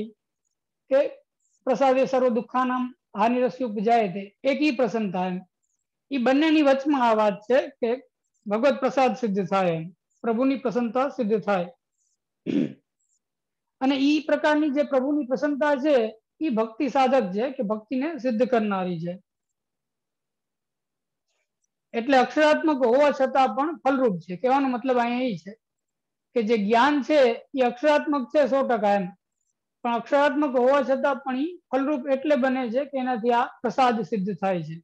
કે પ્રસાદે સર્વ દુઃખાનામ હાનિરસ્ય ઉપજાય તે, એક ઈ પ્રસન્નતા. એમ એ બંનેની વચમાં આ વાત છે કે ભગવત પ્રસાદ સિદ્ધ થાય, એમ પ્રભુની પ્રસન્નતા સિદ્ધ થાય. અને ઈ પ્રકારની જે પ્રભુની પ્રસન્નતા છે એ ભક્તિ સાધક છે, કે ભક્તિને સિદ્ધ કરનારી છે. એટલે અક્ષરાત્મક હોવા છતાં પણ ફલરૂપ છે. કહેવાનો મતલબ અહીંયા એ છે કે જે જ્ઞાન છે એ અક્ષરાત્મક છે 100%, એમ, પણ અક્ષરાત્મક હોવા છતાં પણ એ ફલરૂપ એટલે બને છે કે એનાથી આ પ્રસાદ સિદ્ધ થાય છે.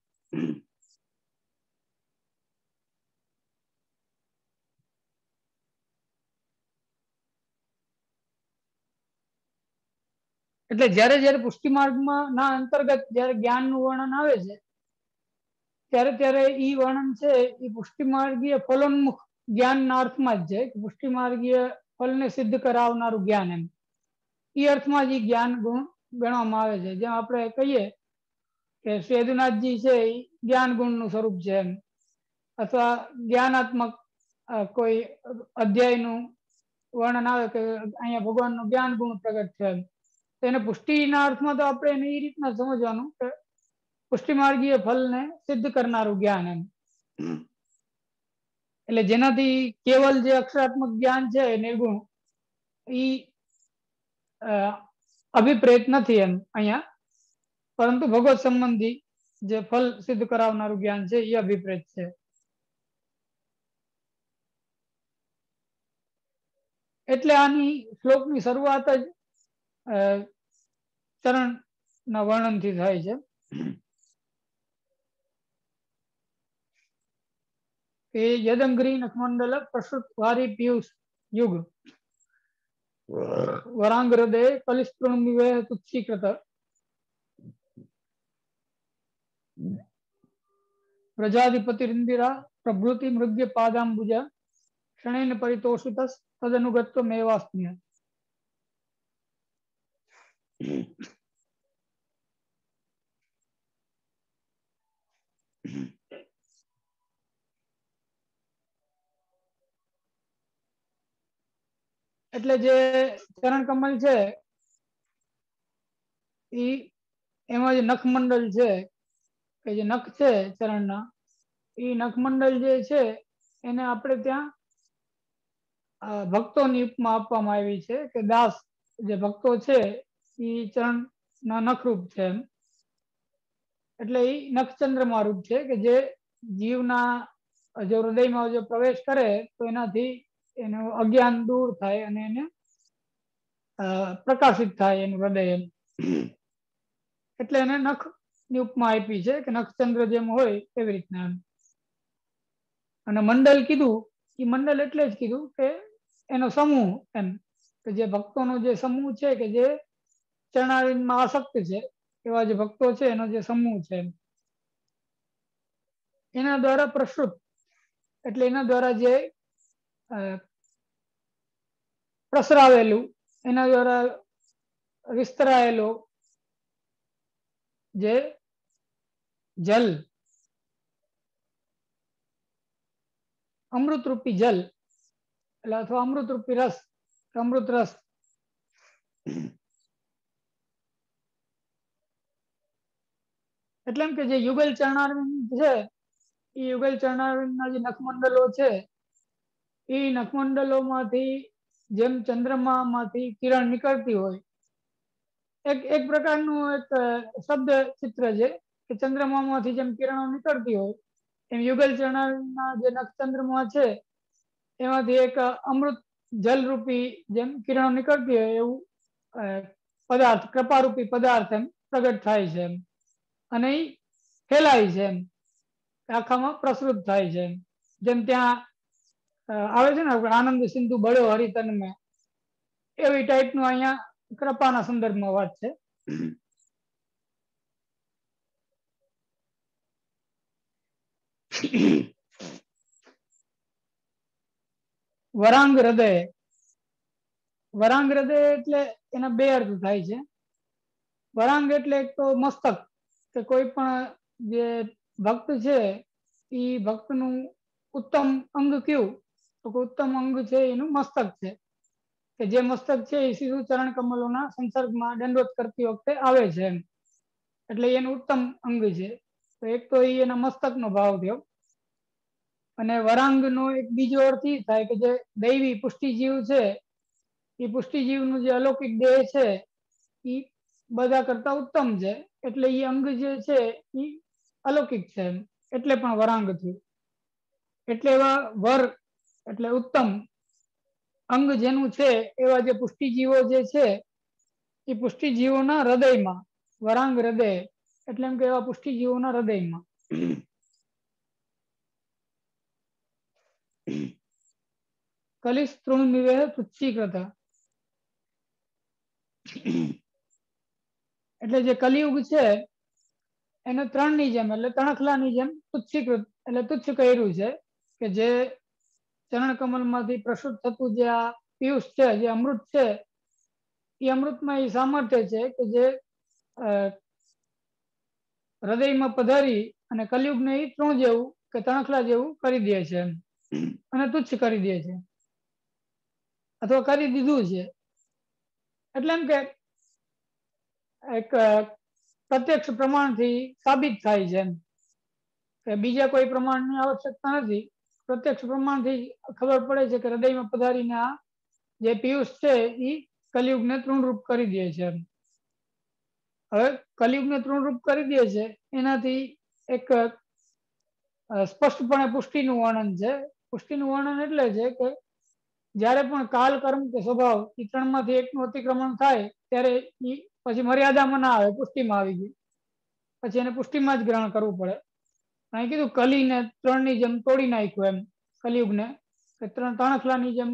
એટલે જ્યારે જ્યારે પુષ્ટિ માર્ગમાં ના અંતર્ગત જ્યારે જ્ઞાનનું વર્ણન આવે છે, ત્યારે ત્યારે ઈ વર્ણન છે એ પુષ્ટિ માર્ગીય ફલોન્મુખ જ્ઞાનના અર્થમાં જ છે, કે પુષ્ટિ માર્ગીય ફલને સિદ્ધ કરાવનારું જ્ઞાન, એમ એ અર્થમાં જ જ્ઞાન ગુણ ગણવામાં આવે છે. જેમ આપણે કહીએ કે શ્રી છે એ જ્ઞાન ગુણનું સ્વરૂપ છે, એમ, અથવા જ્ઞાનાત્મક કોઈ અધ્યાયનું વર્ણન આવે કે અહીંયા ભગવાનનું જ્ઞાન ગુણ પ્રગટ છે, એમ, તો એને પુષ્ટિના અર્થમાં તો આપણે એને એ રીતના સમજવાનું કે પુષ્ટિ માર્ગીય ફલને સિદ્ધ કરનારું જ્ઞાન, એમ. એટલે જેનાથી કેવલ જે અક્ષરાત્મક જ્ઞાન છે નિર્ગુણ, એ અભિપ્રેત નથી એમ અહીંયા, પરંતુ ભગવત સંબંધી જે ફલ સિદ્ધ કરાવનારું જ્ઞાન છે એ અભિપ્રેત છે. એટલે આની શ્લોકની શરૂઆત જ ચરણના વર્ણનથી થાય છે. કે યદંગ્રી નખમંડલ પ્રસૃત વારી પિયુષ યુગ વરાંગહૃદય કલિસ્તૃણમિવે તુચ્છીકૃત પ્રજાધિપતિરિંદિરા પ્રભૃતિ મૃગ્ય પાદાંબુજ ક્ષણેન પરિતોષિતસ તદનુગત્વમેવાસ્મ્ય. એટલે જે ચરણ કમલ છે એમાં જે નખમંડલ છે, કે જે નખ છે ચરણના, એ નખમંડલ જે છે એને આપણે ત્યાં ભક્તોની ઉપમા આપવામાં આવી છે, કે દાસ જે ભક્તો છે એ ચરણના નખરૂપ છે, એમ. એટલે એ નખચંદ્રમાં રૂપ છે કે જે જીવના જો હૃદયમાં જો પ્રવેશ કરે તો એનાથી એનું અજ્ઞાન દૂર થાય અને એને પ્રકાશિત થાય એનું હૃદય, એમ. એટલે એને નખની ઉપમા આપી છે કે નખચંદ્ર જેમ હોય એવી રીતના, એમ. અને મંડલ કીધું, એ મંડલ એટલે જ કીધું કે એનો સમૂહ, એમ, કે જે ભક્તોનો જે સમૂહ છે, કે જે ચરણારવિંદમાં આસક્ત છે, એવા જે ભક્તો છે એનો જે સમૂહ છે, એમ. એના દ્વારા પ્રસૃત એટલે એના દ્વારા જે પ્રસરાવેલું, એના દ્વારા વિસ્તરાયેલું જે જલ, અમૃતરૂપી જલ, એટલે અથવા અમૃતરૂપી રસ, અમૃત રસ, એટલે એમ કે જે યુગલ ચરણારવિંદ છે એ યુગલ ચરણારવિંદના જે નખમંડલો છે એ નખમંડલોમાંથી જેમ ચંદ્રમામાંથી કિરણ નીકળતી હોય, એક પ્રકારનું એક શબ્દ ચિત્ર છે કે ચંદ્રમામાંથી જેમ કિરણો નીકળતી હોય એમ યુગલ ચરણારવિંદના જે નખચંદ્રમા છે એમાંથી એક અમૃત જલરૂપી જેમ કિરણો નીકળતી હોય એવું પદાર્થ, કૃપારૂપી પદાર્થ એમ પ્રગટ થાય છે, એમ. અને એ ફેલાય છે, એમ, આખામાં પ્રસૃત થાય છે, એમ. જેમ ત્યાં આવે છે ને આનંદ સિંધુ બળ્યો હરિતન મેં, એવી ટાઈપનું અહીંયા કૃપાના સંદર્ભમાં વાત છે. વરાંગ હૃદય, વરાંગ હૃદય એટલે એના બે અર્થ થાય છે. વરાંગ એટલે એક તો મસ્તક, કે કોઈ પણ જે ભક્ત છે એ ભક્તનું ઉત્તમ અંગ કયું, તો કે ઉત્તમ અંગ છે એનું મસ્તક છે, કે જે મસ્તક છે એ સીધું ચરણ કમલોના સંસર્ગમાં દંડવત કરતી વખતે આવે છે એમ, એટલે એનું ઉત્તમ અંગ છે. તો એક તો એ એના મસ્તકનો ભાવ થયો. અને વરાંગનો એક બીજો અર્થ એ થાય કે જે દૈવી પુષ્ટિજીવ છે, એ પુષ્ટિજીવનું જે અલૌકિક દેહ છે એ બધા કરતા ઉત્તમ છે, એટલે એ અંગ જે છે એ અલૌકિક છે એમ, એટલે પણ વરાંગ થયું. એટલે એવા વર એટલે ઉત્તમ અંગ જેનું છે, એવા જે પુષ્ટિજીવો જે છે એ પુષ્ટિજીવોના હૃદયમાં, વરાંગ હૃદય એટલે એમ કે એવા પુષ્ટિજીવોના હૃદયમાં. કલિશ તૃણ નિવેહ તુચ્છીકૃત, એટલે જે કલિયુગ છે એને ત્રણની જેમ એટલે તણખલાની જેમ તુચ્છીકૃત એટલે તુચ્છ કર્યું છે, કે જે ચરણ કમલમાંથી પ્રસુત થતું જે આ પિયુષ છે, જે અમૃત છે, એ અમૃતમાં એ સામર્થ્ય છે કે જે હૃદયમાં પધારી અને કલયુગને એ તૃણ જેવું કે તણખલા જેવું કરી દે છે અને તુચ્છ કરી દે છે, અથવા કરી દીધું છે. એટલે એમ કે એક પ્રત્યક્ષ પ્રમાણથી સાબિત થાય છે એમ, કે બીજા કોઈ પ્રમાણની આવશ્યકતા નથી. પ્રત્યક્ષ પ્રમાણથી ખબર પડે છે કે હૃદયમાં પધારીને આ જે પિયુષ છે એ કલયુગને તૃણરૂપ કરી દે છે એમ. હવે કલયુગને તૃણરૂપ કરી દે છે એનાથી એક સ્પષ્ટપણે પુષ્ટિનું વર્ણન છે. પુષ્ટિનું વર્ણન એટલે છે કે જ્યારે પણ કાલ, કર્મ કે સ્વભાવ એ ત્રણમાંથી એકનું અતિક્રમણ થાય ત્યારે એ પછી મર્યાદામાં ના આવે, પુષ્ટિમાં આવી ગયું, પછી એને પુષ્ટિમાં જ ગ્રહણ કરવું પડે. અહીં કીધું કલીને ત્રણની જેમ તોડી નાખ્યું એમ, કલયુગને કે તણખલાની જેમ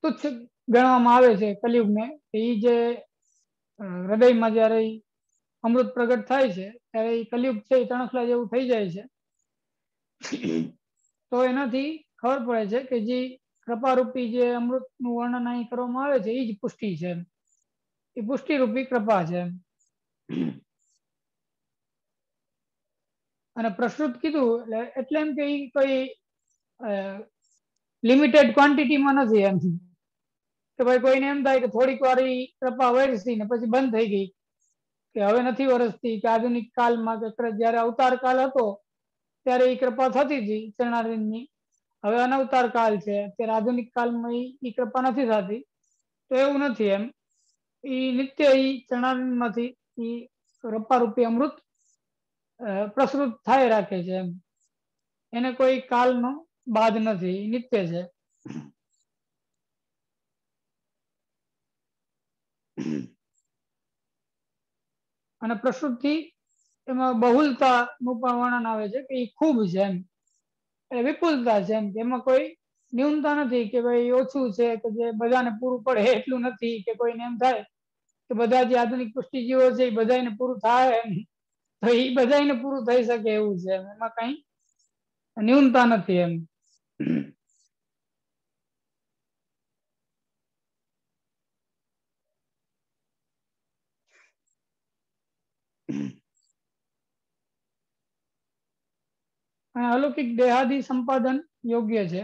તુચ્છ ગણવામાં આવે છે કલયુગને. એ જે હૃદયમાં જ્યારે અમૃત પ્રગટ થાય છે ત્યારે એ કલયુગ છે એ તણખલા જેવું થઈ જાય છે. તો એનાથી ખબર પડે છે કે જે કૃપારૂપી જે અમૃતનું વર્ણન અહીં કરવામાં આવે છે એ જ પુષ્ટિ છે, એ પુષ્ટિરૂપી કૃપા છે. અને પ્રસૃત કીધું એટલે એમ કે કોઈ લિમિટેડ ક્વોન્ટિટીમાં નથી એમ, કે ભાઈ કોઈને એમ થાય કે થોડીક વાર કૃપા વરસી ને પછી બંધ થઈ ગઈ, કે હવે નથી વરસતી, કે આધુનિક કાળમાં કે જયારે અવતાર કાળ હતો ત્યારે એ કૃપા થતી હતી ચરણારીની, હવે અનવતાર કાળ છે ત્યારે આધુનિક કાળમાં એ કૃપા નથી થતી. તો એવું નથી એમ, એ નિત્ય એ ચરણારીમાંથી એ કૃપારૂપી અમૃત પ્રસૃત થાય રાખે છે એમ, એને કોઈ કાલનો બાદ નથી, નિત્ય છે. અને પ્રસૃતિ એમાં બહુલતાનું પણ વર્ણન આવે છે કે એ ખૂબ છે એમ, એટલે વિપુલતા છે એમ, કે એમાં કોઈ ન્યૂનતા નથી કે ભાઈ ઓછું છે, કે જે બધાને પૂરું પડે એટલું નથી, કે કોઈને એમ થાય કે બધા જે આધુનિક પુષ્ટિજીવો છે એ બધાને પૂરું થાય એમ, તો એ બધાને પૂરું થઈ શકે એવું છે, એમાં કઈ ન્યૂનતા નથી એમ. અને અલૌકિક દેહાદી સંપાદન યોગ્ય છે.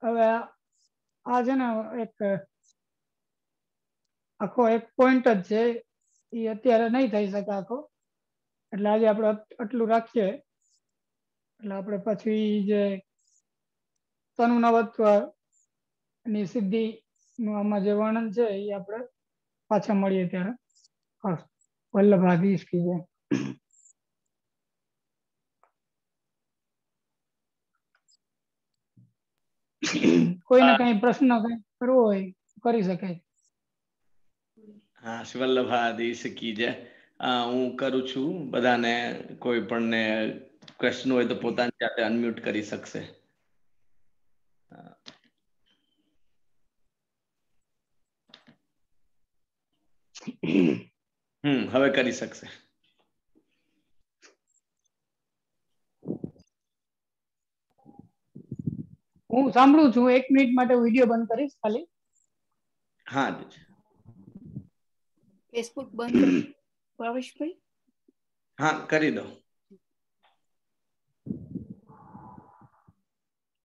હવે આ છે ને એક આખો એક પોઈન્ટ જ છે, એ અત્યારે નહીં થઈ શકે આખો, એટલે આજે આપણે આટલું રાખીએ. એટલે આપણે પછી જે તનુનવત્વ ની સિદ્ધિ નું આમાં જે વર્ણન છે એ આપણે પાછા મળીએ ત્યારે. વલ્લભાધીશ કી જય. કોઈને કઈ પ્રશ્ન કઈ કરવો હોય કરી શકે. હા, વલ્લભાધીશ કી જય. હું કરું છું, બધાને કોઈ પણ ક્વેશ્ચન હોય તો પોતાની જાતે અનમ્યુટ કરી શકશે. હવે કરી શકશે. હું સાંભળું છું. 1 મિનિટ માટે વિડીયો બંધ કરીશ ખાલી. હા જી. ફેસબુક બંધ ભાવેશભાઈ? હા કરી દો.